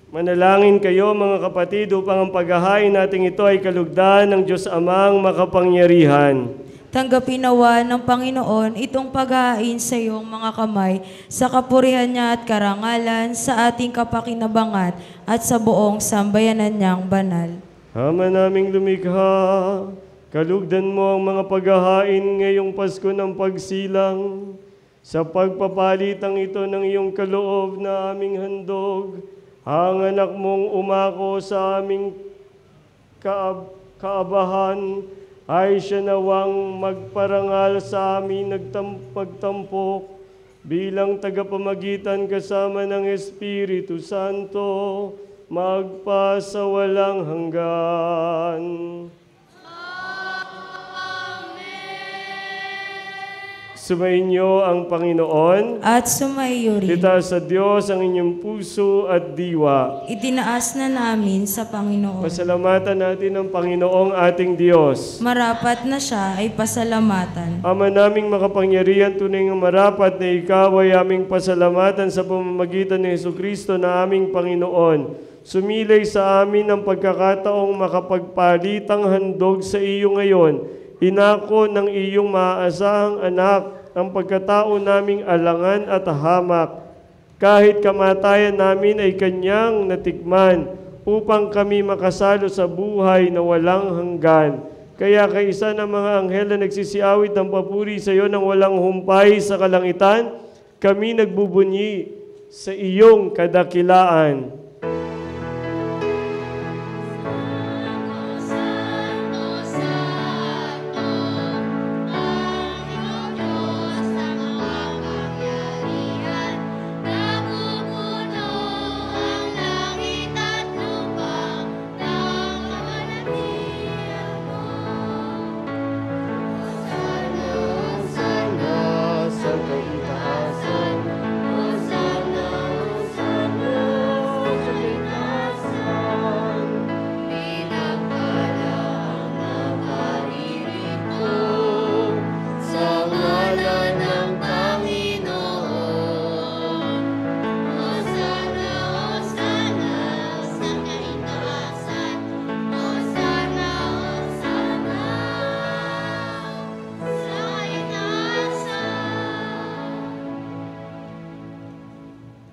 Manalangin kayo mga kapatid upang ang paghahain natin ito ay kalugdan ng Diyos Amang makapangyarihan. Tanggapin nawa ng Panginoon itong paghahain sa iyong mga kamay sa kapurihan niya at karangalan sa ating kapakinabangan at sa buong sambayanan niyang banal. Ama naming lumikha, kalugdan mo ang mga paghahain ngayong Pasko ng pagsilang. Sa pagpapalitang ito ng iyong kaloob na aming handog, ang anak mong umako sa aming kaabahan ay siya nawang magparangal sa amin magtampok bilang tagapamagitan kasama ng Espiritu Santo magpasawalang hanggan. Sumainyo ang Panginoon At sumaiyo rin. itaas sa Diyos ang inyong puso at diwa. Itinaas na namin sa Panginoon. Pasalamatan natin ang Panginoong ating Diyos. Marapat na siya ay pasalamatan. Ama naming makapangyarihan, tunay ng marapat na ikaw ay aming pasalamatan sa pamamagitan ni Jesucristo na aming Panginoon. Sumilay sa amin ang pagkakataong makapagpalitang handog sa iyo ngayon. Inako ng iyong maaasahang anak ang pagkatao naming alangan at hamak. Kahit kamatayan namin ay kanyang natikman upang kami makasalo sa buhay na walang hanggan. Kaya kaisa ng mga anghel na nagsisiawit ng papuri sa iyo ng walang humpay sa kalangitan, kami nagbubunyi sa iyong kadakilaan.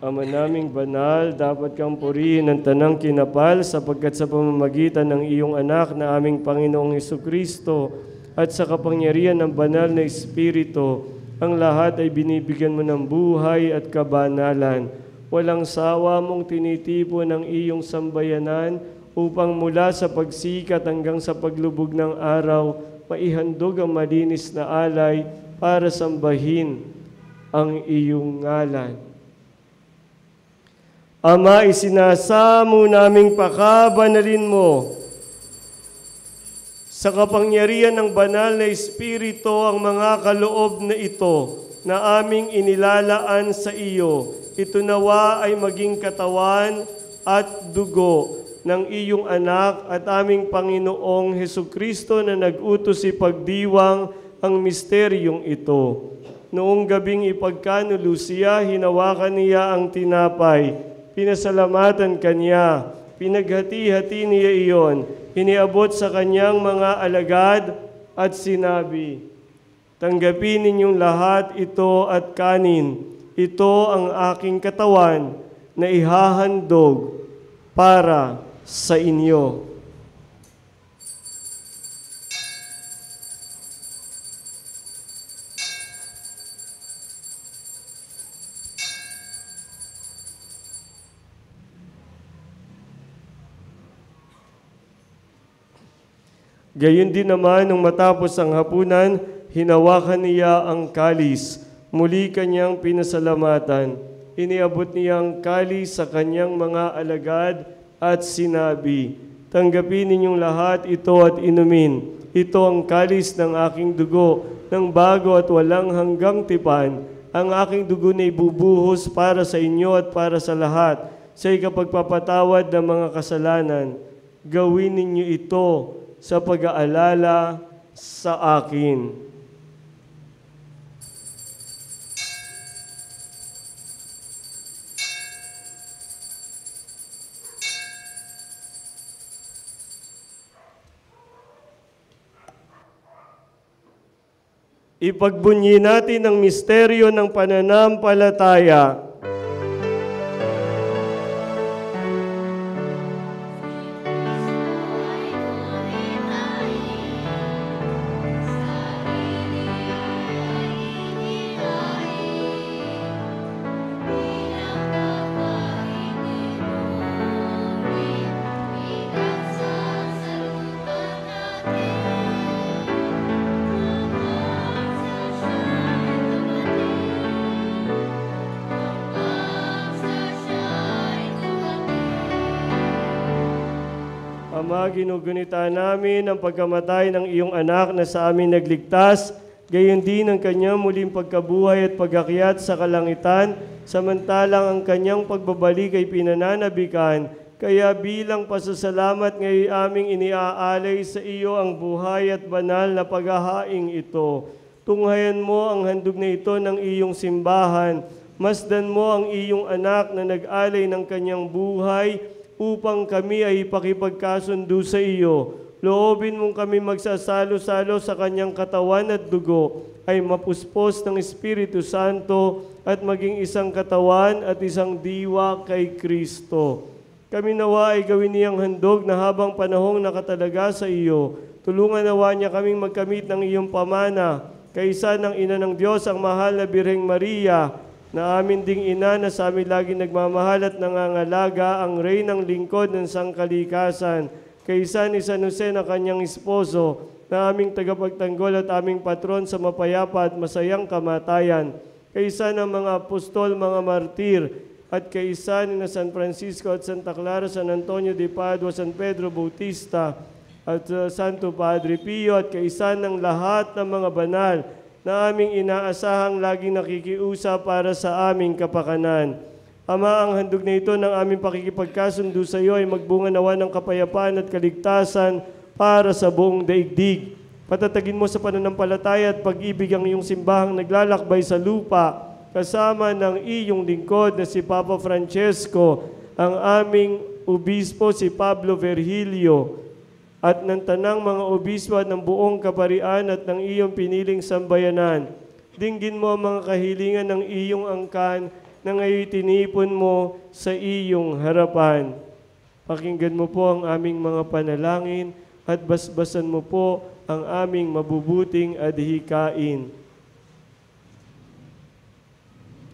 Ama naming banal, dapat kang purihin ng tanang kinapal sapagkat sa pamamagitan ng iyong anak na aming Panginoong Hesukristo at sa kapangyarihan ng banal na Espiritu, ang lahat ay binibigyan mo ng buhay at kabanalan. Walang sawa mong tinitipon ng iyong sambayanan upang mula sa pagsikat hanggang sa paglubog ng araw, maihandog ang malinis na alay para sambahin ang iyong ngalan. Ama, isinasamo naming pakabanalin mo. Sa kapangyarihan ng banal na Espiritu ang mga kaloob na ito na aming inilalaan sa iyo. Ito nawa ay maging katawan at dugo ng iyong anak at aming Panginoong Hesukristo na nag-utos ipagdiwang ang misteryong ito. Noong gabing ipagkanulo siya, hinawakan niya ang tinapay. Pinasalamatan kanya, pinaghati-hati niya iyon, iniabot sa kanyang mga alagad at sinabi, tanggapin ninyong lahat ito at kanin. Ito ang aking katawan na ihahandog para sa inyo. Gayon din naman, nung matapos ang hapunan, hinawakan niya ang kalis. Muli kanyang pinasalamatan. Iniabot niya ang kalis sa kanyang mga alagad at sinabi, tanggapin ninyong lahat ito at inumin. Ito ang kalis ng aking dugo, ng bago at walang hanggang tipan. Ang aking dugo na ibubuhos para sa inyo at para sa lahat, sa ikapagpapatawad ng mga kasalanan. Gawin ninyo ito sa pag-aalala sa akin. Ipagbunyi natin ang misteryo ng pananampalataya. Ama, ginugunita namin ang pagkamatay ng iyong anak na sa amin nagligtas, gayon din ang kanyang muling pagkabuhay at pagakyat sa kalangitan, samantalang ang kanyang pagbabalik ay pinananabikan. Kaya bilang pasasalamat ngayon aming iniaalay sa iyo ang buhay at banal na paghahaing ito. Tunghayan mo ang handog na ito ng iyong simbahan. Masdan mo ang iyong anak na nag-alay ng kanyang buhay upang kami ay ipakipagkasundo sa iyo. Loobin mong kami magsasalo-salo sa kanyang katawan at dugo ay mapuspos ng Espiritu Santo at maging isang katawan at isang diwa kay Kristo. Kami nawa ay gawin niyang handog na habang panahong nakatalaga sa iyo. Tulungan nawa niya kaming magkamit ng iyong pamana, kaysa ng Ina ng Diyos, ang mahal na Birheng Maria, na amin ding ina na sa amin lagi nagmamahal at nangangalaga, ang reynang lingkod ng sangkalikasan, kaysa ni San Jose na kanyang esposo, na aming tagapagtanggol at aming patron sa mapayapa at masayang kamatayan, kaysa ng mga apostol, mga martir, at kaysa ni na San Francisco at Santa Clara, San Antonio de Padua, San Pedro Bautista, at Santo Padre Pio, at kaysa ng lahat ng mga banal na aming inaasahang laging nakikiusap para sa aming kapakanan. Ama, ang handog na ito ng aming pakikipagkasundo sa iyo ay magbunga nawa ng kapayapaan at kaligtasan para sa buong daigdig. Patatagin mo sa pananampalataya at pag-ibig ang iyong simbahang naglalakbay sa lupa, kasama ng iyong lingkod na si Papa Francesco, ang aming obispo si Pablo Virgilio, at ng tanang mga obispo at ng buong kaparian at ng iyong piniling sambayanan. Dinggin mo ang mga kahilingan ng iyong angkan na ngayon tinipon mo sa iyong harapan. Pakinggan mo po ang aming mga panalangin at basbasan mo po ang aming mabubuting adhikain.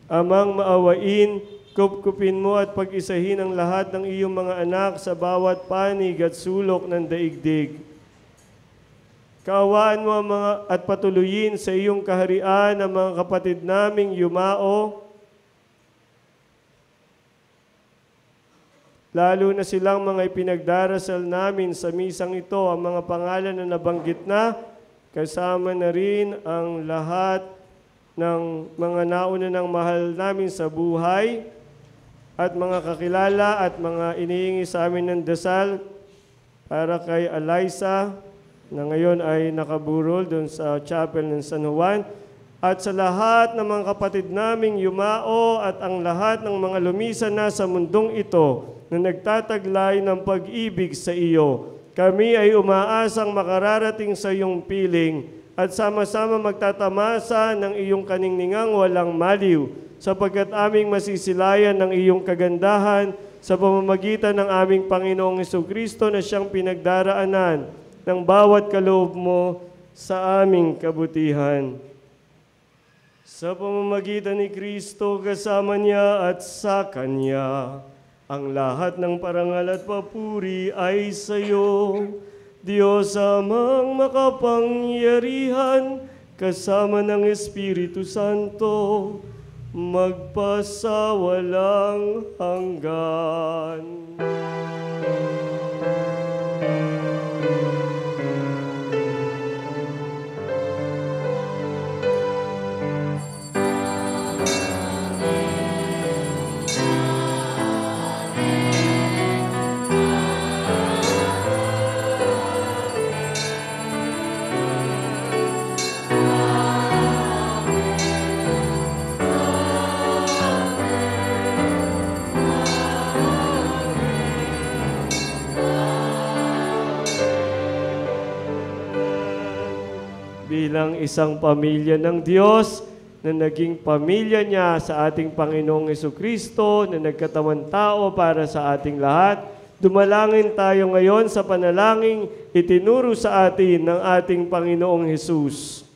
Amang maawain, kupkupin mo at pag-isahin ang lahat ng iyong mga anak sa bawat panig at sulok ng daigdig. Kaawaan mo at patuloyin sa iyong kaharian ang mga kapatid naming yumao lalo na silang mga ipinagdarasal namin sa misang ito, ang mga pangalan na nabanggit na, kasama na rin ang lahat ng mga nauna ng mahal namin sa buhay, at mga kakilala at mga iniingi sa amin ng dasal para kay Eliza, na ngayon ay nakaburol doon sa chapel ng San Juan, at sa lahat ng mga kapatid naming yumao at ang lahat ng mga lumisan na sa mundong ito na nagtataglay ng pag-ibig sa iyo. Kami ay umaasang makararating sa iyong piling at sama-sama magtatamasa ng iyong kaningningang walang maliw, sapagkat aming masisilayan ng iyong kagandahan sa pamamagitan ng aming Panginoong Jesucristo na siyang pinagdaraanan ng bawat kaloob mo sa aming kabutihan. Sa pamamagitan ni Kristo, kasama niya at sa Kanya, ang lahat ng parangal at papuri ay sa iyo, Diyos amang makapangyarihan, kasama ng Espiritu Santo, magpasawalang hanggan. Bilang isang pamilya ng Diyos na naging pamilya niya sa ating Panginoong Jesucristo na nagkatawan tao para sa ating lahat, dumalangin tayo ngayon sa panalangin itinuro sa atin ng ating Panginoong Jesus.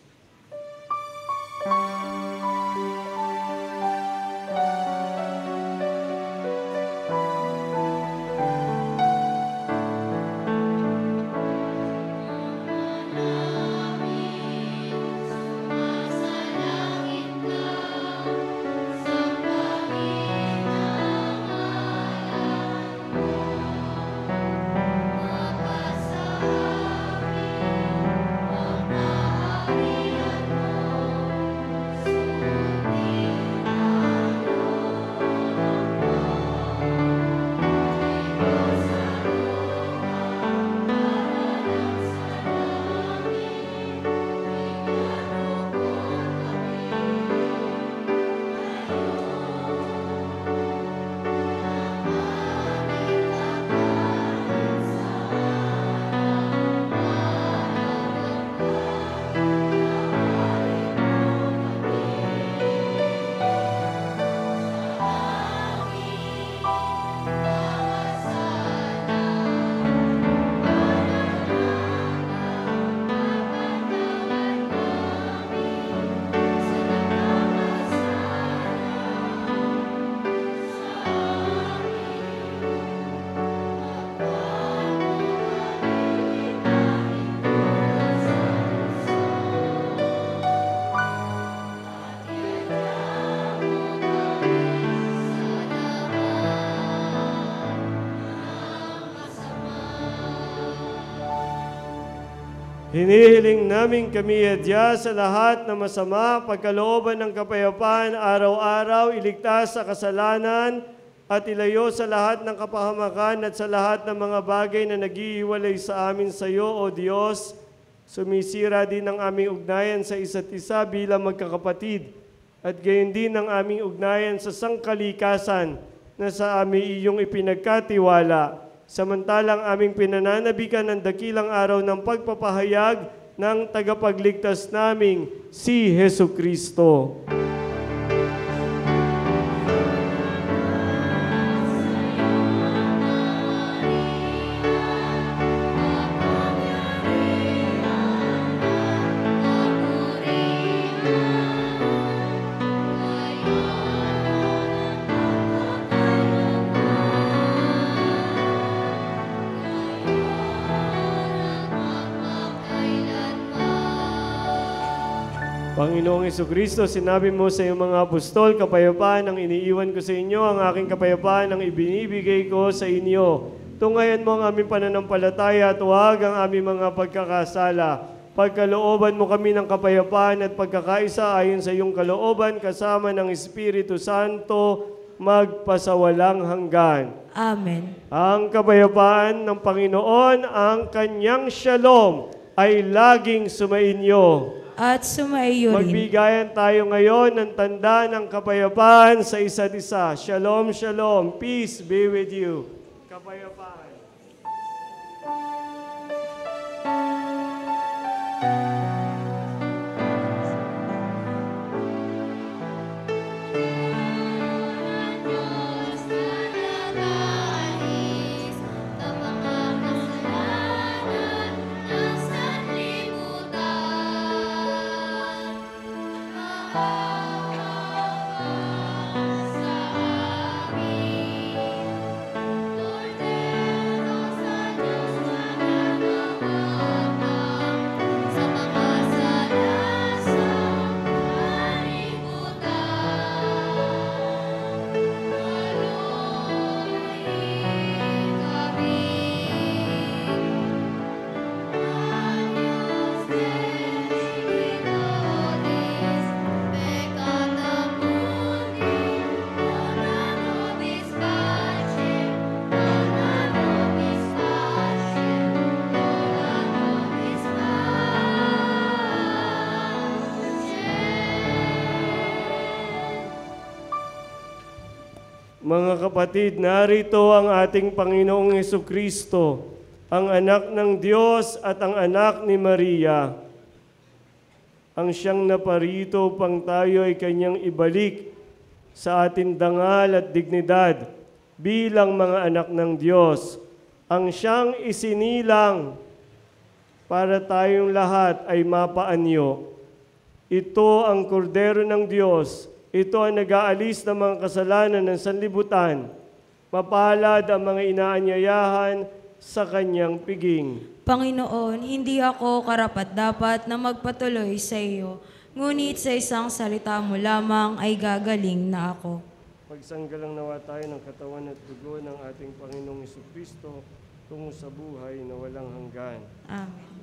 Hinihiling namin kami adya sa lahat na masama, pagkalooban ng kapayapaan, araw-araw, iligtas sa kasalanan, at ilayo sa lahat ng kapahamakan at sa lahat ng mga bagay na nag-iiwalay sa amin sa iyo, O Diyos. Sumisira din ang aming ugnayan sa isa't isa bilang magkakapatid, at gayon din ang aming ugnayan sa sangkalikasan na sa amin iyong ipinagkatiwala. Samantalang aming pinananabikan ng dakilang araw ng pagpapahayag ng tagapagligtas naming si Jesucristo. Panginoong Jesucristo, sinabi mo sa iyong mga apostol, kapayapaan ang iniiwan ko sa inyo, ang aking kapayapaan ang ibinibigay ko sa inyo. Tungayan mo ang aming pananampalataya at huwag ang aming mga pagkakasala. Pagkalooban mo kami ng kapayapaan at pagkakaisa ayon sa iyong kalooban kasama ng Espiritu Santo magpasawalang hanggan. Amen. Ang kapayapaan ng Panginoon, ang kanyang shalom ay laging sumainyo. At sumaiyo rin. Magbigayan tayo ngayon ng tanda ng kapayapaan sa isa't isa. Shalom, shalom. Peace be with you. Kapayapaan. Mga kapatid, narito ang ating Panginoong Jesucristo, ang anak ng Diyos at ang anak ni Maria. Ang siyang naparito pang tayo ay kanyang ibalik sa ating dangal at dignidad bilang mga anak ng Diyos. Ang siyang isinilang para tayong lahat ay mapaanyo. Ito ang kordero ng Diyos. Ito ang nag-aalis ng mga kasalanan ng sanlibutan. Mapalad ang mga inaanyayahan sa kanyang piging. Panginoon, hindi ako karapat-dapat na magpatuloy sa iyo, ngunit sa isang salita mo lamang ay gagaling na ako. Pagsanggalang nawa tayo ng katawan at dugo ng ating Panginoong Jesucristo tungo sa buhay na walang hanggan. Amen.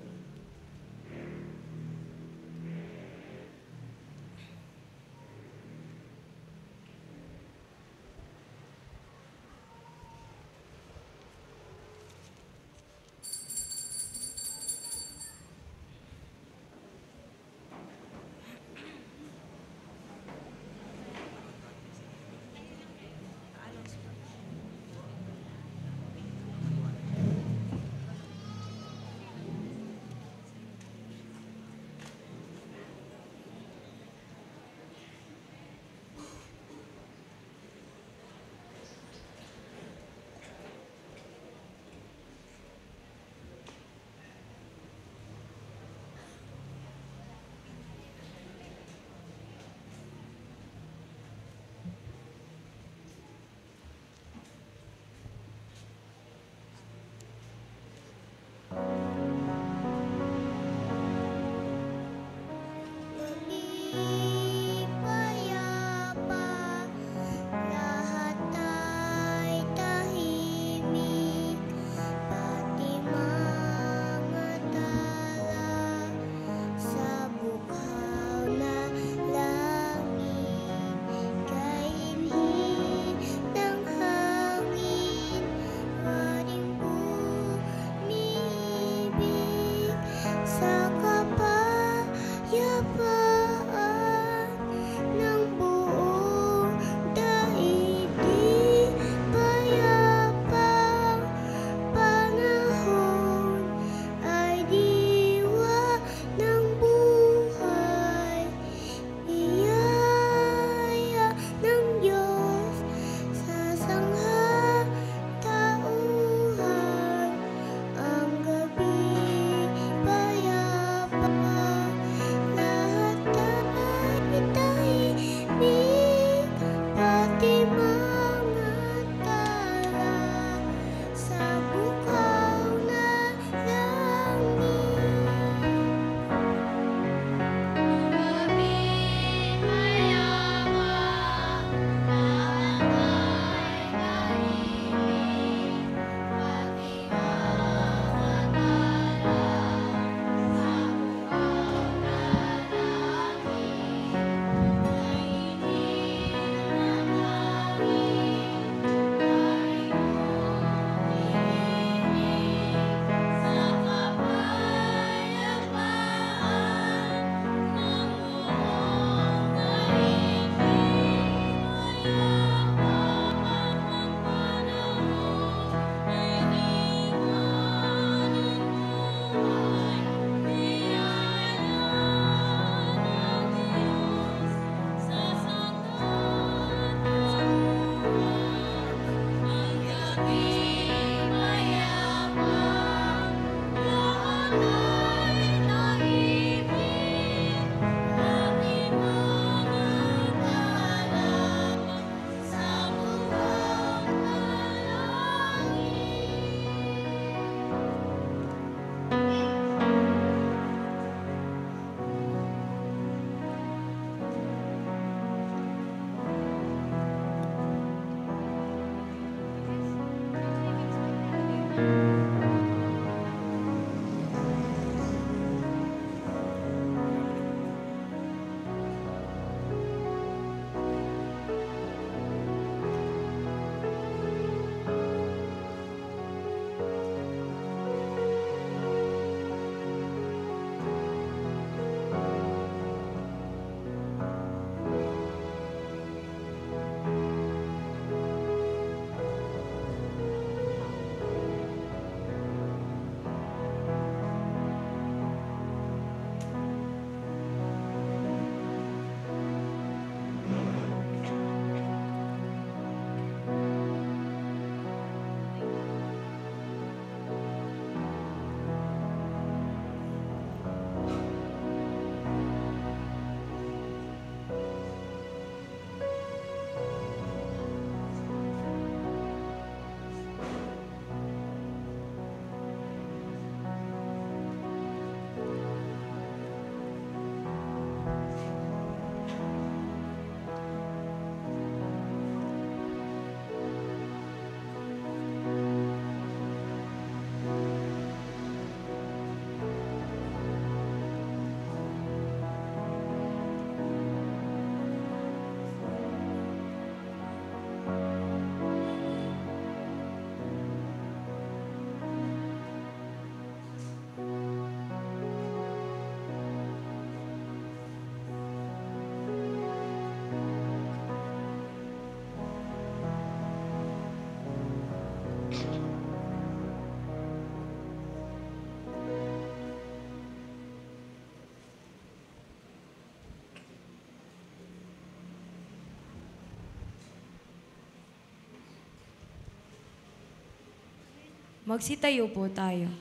Magsitayo po tayo.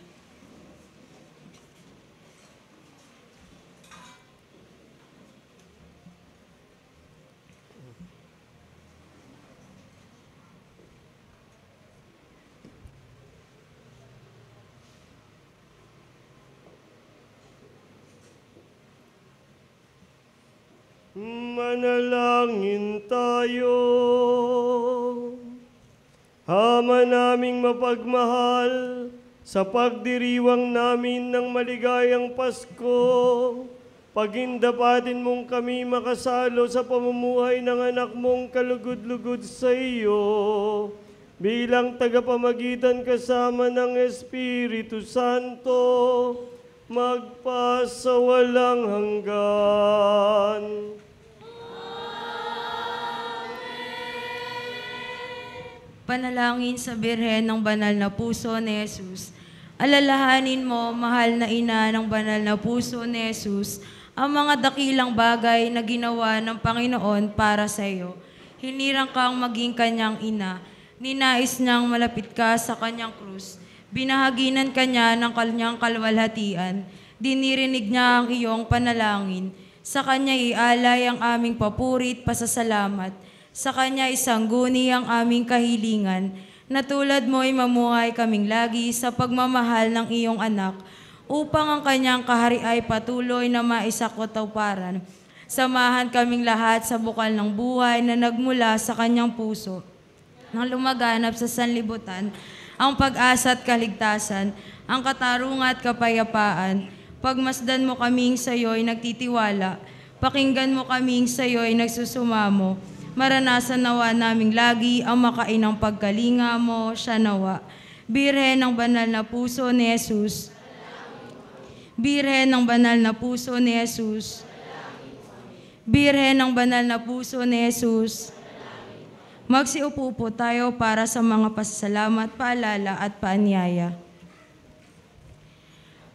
Manalangin tayo. Ama naming mapagmahal, sa pagdiriwang namin ng maligayang Pasko, pagindapatin mong kami makasalo sa pamumuhay ng anak mong kalugod-lugod sa iyo, bilang tagapamagitan kasama ng Espiritu Santo, magpasawalang hanggan. Panalangin sa Birhen ng Banal na Puso ni Jesus. Alalahanin mo, mahal na ina ng Banal na Puso ni Jesus, ang mga dakilang bagay na ginawa ng Panginoon para sa iyo. Hinirang kang maging kanyang ina. Ninais niyang malapit ka sa kanyang krus. Binahaginan ka niya ng kanyang kalwalhatian. Dinirinig niya ang iyong panalangin. Sa kanya ialay ang aming papurit, pasasalamat. Sa kanya isangguni ang aming kahilingan, na tulad mo'y mamuhay kaming lagi sa pagmamahal ng iyong anak, upang ang kanyang kahari ay patuloy na maisakotauparan. Samahan kaming lahat sa bukal ng buhay na nagmula sa kanyang puso, nang lumaganap sa sanlibutan, ang pag-asa at kaligtasan, ang katarungan at kapayapaan. Pagmasdan mo kaming sa'yo'y nagtitiwala, pakinggan mo kaming sa'yo'y nagsusumamo. Maranasan nawa naming lagi ang makainang pagkalinga mo, siya nawa. Birhen ng Banal na Puso ni Jesus. Birhen ng Banal na Puso ni Jesus. Birhen ng Banal na Puso ni Jesus. Magsiupo po tayo para sa mga pasasalamat, paalala at paanyaya.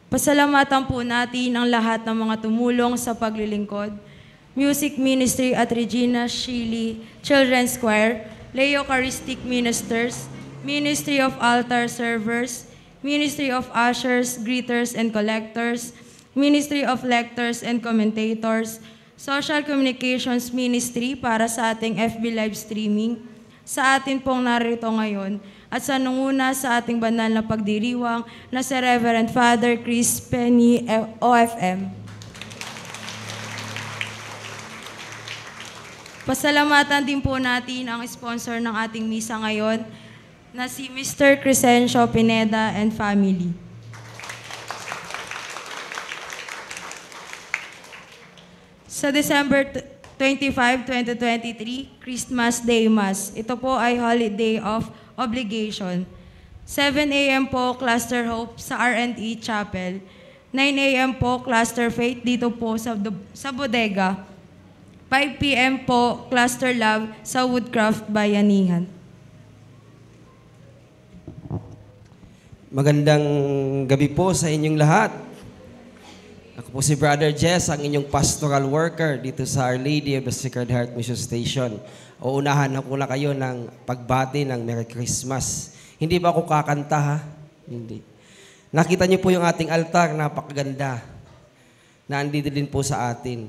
Pasalamatan po natin ang lahat ng mga tumulong sa paglilingkod. Music Ministry at Regina Shili, Children's Choir, Leo Eucharistic Ministers, Ministry of Altar Servers, Ministry of Ushers, Greeters and Collectors, Ministry of Lectors and Commentators, Social Communications Ministry para sa ating FB live streaming, sa atin pong narito ngayon, at sa nunguna sa ating banal na pagdiriwang na si Reverend Father Chris Penny, OFM. Pasalamatan din po natin ang sponsor ng ating misa ngayon na si Mr. Crescencio Pineda and family. Sa December 25, 2023, Christmas Day Mass. Ito po ay holiday of obligation. 7 a.m. po, Cluster Hope sa R&E Chapel. 9 a.m. po, Cluster Faith dito po sa bodega. 5 p.m. po, Cluster Love sa Woodcraft Bayanihan. Magandang gabi po sa inyong lahat. Ako po si Brother Jess, ang inyong pastoral worker dito sa Our Lady of the Sacred Heart Mission Station. Uunahan ko na kayo ng pagbati ng Merry Christmas. Hindi ba ako kakanta, ha? Hindi. Nakita niyo po yung ating altar, napakaganda. Na andito din po sa atin.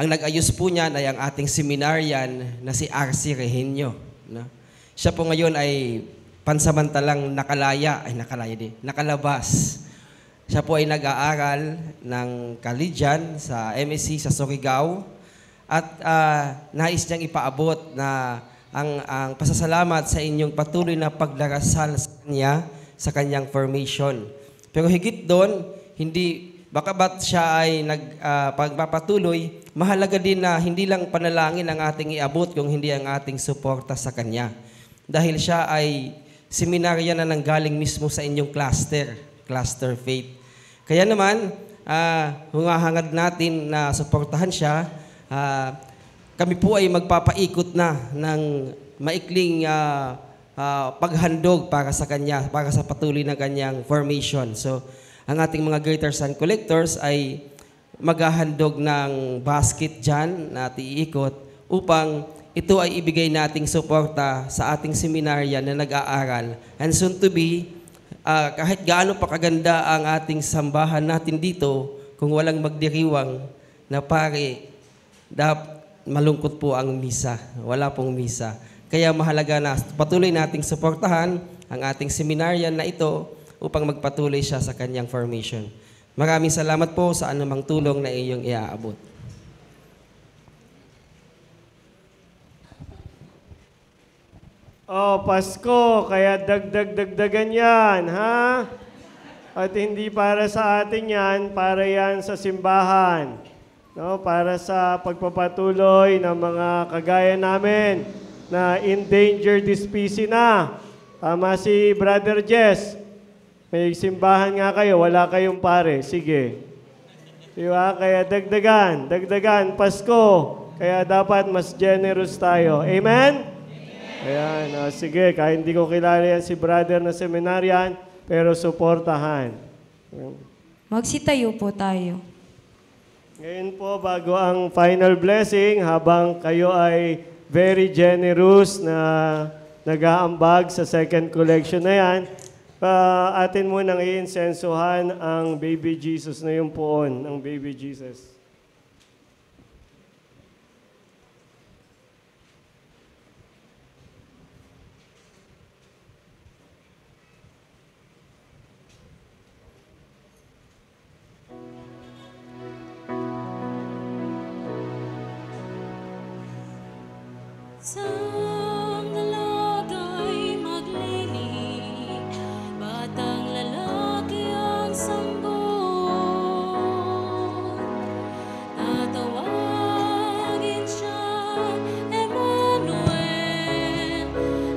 Ang nag-ayos po niyan ay ang ating seminarian na si R.C. Regenio. No? Siya po ngayon ay pansamantalang nakalabas. Siya po ay nag-aaral ng Kalijan sa MSc sa Surigao at nais niyang ipaabot na ang pasasalamat sa inyong patuloy na pagdarasal sa kanya sa kanyang formation. Pero higit doon, baka ba't siya ay pagpapatuloy, mahalaga din na hindi lang panalangin ang ating iabot kung hindi ang ating suporta sa kanya. Dahil siya ay seminarya na nanggaling mismo sa inyong cluster faith. Kaya naman, humahangad natin na suportahan siya. Kami po ay magpapaikot na ng maikling paghandog para sa kanya, para sa patuloy na kanyang formation. So, ang ating mga greeters and collectors ay maghahandog ng basket dyan na iikot upang ito ay ibigay nating suporta sa ating seminarya na nag-aaral. And soon to be, kahit gaano pa kaganda ang ating sambahan natin dito, kung walang magdiriwang na pare, malungkot po ang misa. Wala pong misa. Kaya mahalaga na patuloy nating suportahan ang ating seminaryan na ito upang magpatuloy siya sa kanyang formation. Maraming salamat po sa anumang tulong na iyong iaabot. Oh, Pasko, kaya dagdagan yan, ha? At hindi para sa atin yan, para yan sa simbahan. No? Para sa pagpapatuloy ng mga kagaya namin na endangered species na. Tama si Brother Jess. May simbahan nga kayo, wala kayong pare. Sige. Diba? Kaya dagdagan, Pasko. Kaya dapat mas generous tayo. Amen? Ayan, sige, kahit hindi ko kilala yan si brother na seminaryan, pero suportahan. Magsitayo po tayo. Ngayon po, bago ang final blessing, habang kayo ay very generous na nag-aambag sa second collection na yan, atin mo nang i-insensuhan ang baby Jesus na yung poon, ang baby Jesus. Sang dalagay maglinig, batang lalaki ang sanggol. Tatawagin siya, Emmanuel,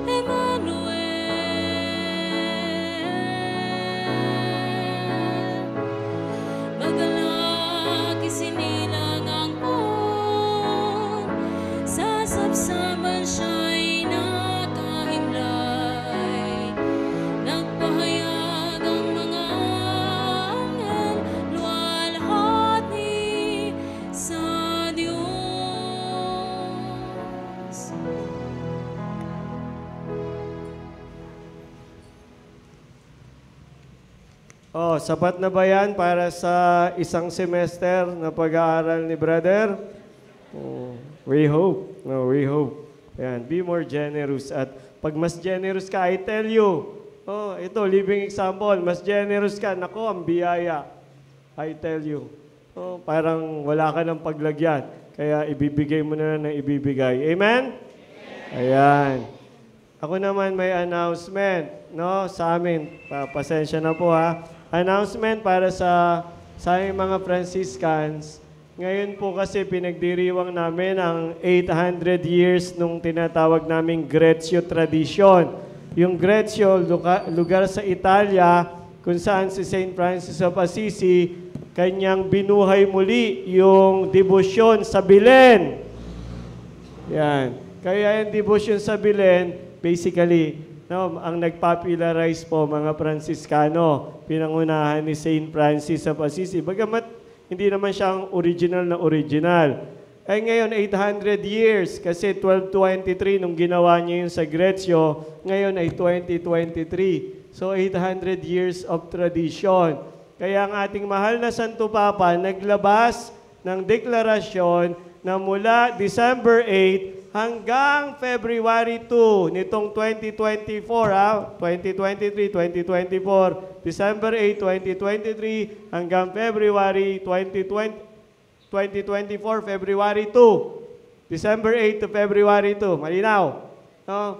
Emmanuel. Magalak isinilang ang puon, sasabsaban siya'y nakahimlay. Nagpahayag ang mga anghel, luwalhati sa Diyos. Oh, sapat na ba yan para sa isang semester na pag-aaral ni brother? Oh, we hope. No, we hope. Ayan, be more generous. At pag mas generous ka, I tell you, ito, living example, mas generous ka, nako, ang biyaya. I tell you. Parang wala ka ng paglagyan. Kaya ibibigay mo na ng ibibigay. Amen? Amen. Ayan. Ako naman may announcement, no, sa amin. Pasensya na po ha. Announcement para sa aming mga Franciscans. Ngayon po kasi pinagdiriwang namin ang 800 years nung tinatawag naming Greccio Tradition. Yung Greccio, lugar sa Italia, kung saan si St. Francis of Assisi, kanyang binuhay muli yung debosyon sa Belen. Yan. Kaya yung devotion sa Belen, basically, no, ang nagpopularize po mga Franciscano, pinangunahan ni St. Francis of Assisi. Bagamat hindi naman siyang original na original. Ay ngayon, 800 years, kasi 1223 nung ginawa niya yun sa Greccio, ngayon ay 2023. So 800 years of tradition. Kaya ang ating mahal na Santo Papa naglabas ng deklarasyon na mula December 8 hanggang February 2 nitong 2024, 2023, 2024, December 8, 2023 hanggang February 2024, February 2. December 8 to February 2. Malinaw. No?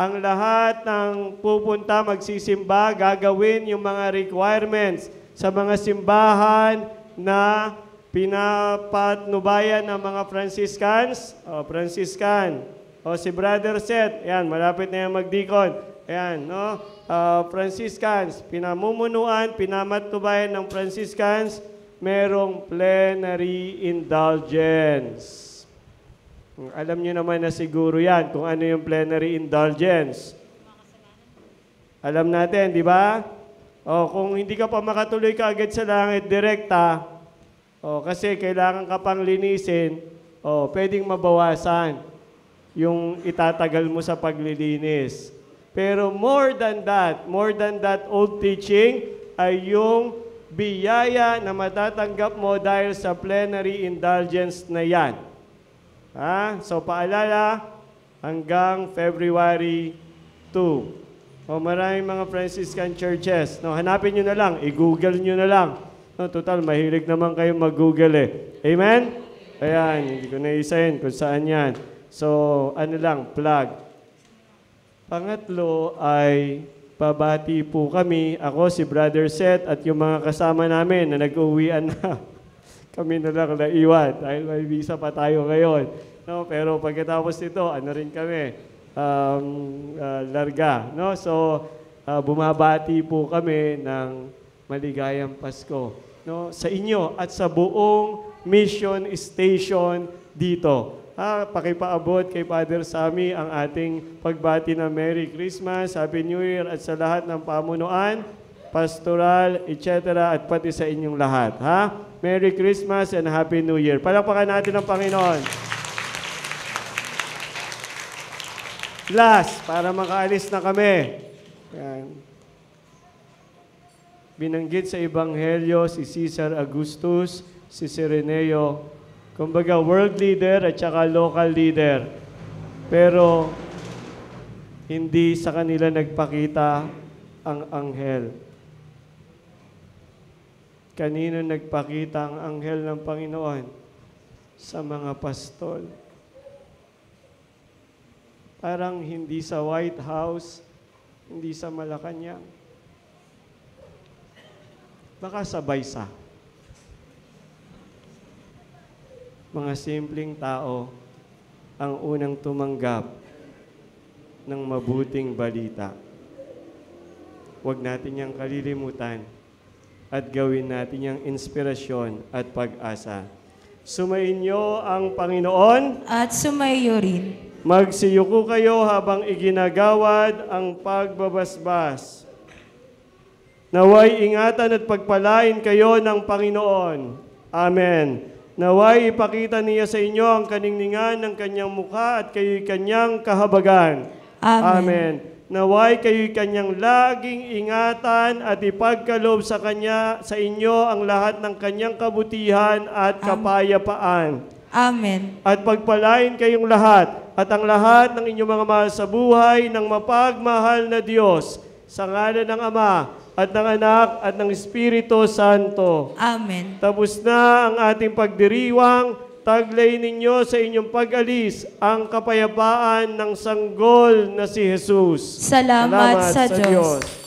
Ang lahat ng pupunta magsisimba, gagawin yung mga requirements sa mga simbahan na pinapatnubayan ng mga Franciscans. Franciscan. Si Brother Seth, yan, malapit na yan magdikon. Ayan, no? Franciscans, pinamumunuan, pinamatnubayan ng Franciscans, merong plenary indulgence. Alam niyo naman na siguro yan kung ano yung plenary indulgence. Alam natin, di ba? Kung hindi ka pa makatuloy ka agad sa langit, direkta, kasi kailangan ka pang linisin, pwedeng mabawasan yung itatagal mo sa paglilinis. Pero more than that old teaching ay yung biyaya na matatanggap mo dahil sa plenary indulgence na yan. So paalala, hanggang February 2. Maraming mga Franciscan churches. Hanapin nyo na lang, i-google nyo na lang. Total, mahilig naman kayo mag-google Amen? Ayan, hindi ko na-isayin kung saan yan. So, plug. Pangatlo ay pabati po kami, ako, si Brother Seth, at yung mga kasama namin na nag-uwian na. Kami na lang naiwan dahil may visa pa tayo ngayon. Pero pagkatapos nito, rin kami, larga. So, bumabati po kami ng maligayang Pasko. Sa inyo at sa buong mission station dito. Pakipaabot kay Father Sammy ang ating pagbati na Merry Christmas, Happy New Year at sa lahat ng pamunuan, pastoral, etc. at pati sa inyong lahat. Merry Christmas and Happy New Year. Palakpakan natin ang Panginoon. Last, para makaalis na kami. Yan. Binanggit sa Ebanghelyo si Caesar Augustus, si Cireneo, kumbaga world leader at saka local leader. Pero hindi sa kanila nagpakita ang anghel. Kanino nagpakita ang anghel ng Panginoon? Sa mga pastol. Parang hindi sa White House, hindi sa Malacanang. Baka sabay sa. Mga simpleng tao ang unang tumanggap ng mabuting balita. Huwag natin niyang kalilimutan at gawin natin niyang inspirasyon at pag-asa. Sumainyo ang Panginoon At sumaiyo rin. Magsiyuko kayo habang iginagawad ang pagbabasbas. Naway ingatan at pagpalain kayo ng Panginoon. Amen. Naway ipakita niya sa inyo ang kaningningan ng kanyang mukha at kayo'y kanyang kahabagan. Amen. Naway kayo'y kanyang laging ingatan at ipagkaloob sa kanya, sa inyo ang lahat ng kanyang kabutihan at kapayapaan. Amen. At pagpalain kayong lahat at ang lahat ng inyong mga mahal sa buhay ng mapagmahal na Diyos sa ngalan ng Ama at ng Anak at ng Espiritu Santo. Amen. Tapos na ang ating pagdiriwang taglay ninyo sa inyong pag-alis ang kapayapaan ng sanggol na si Jesus. Salamat sa Diyos.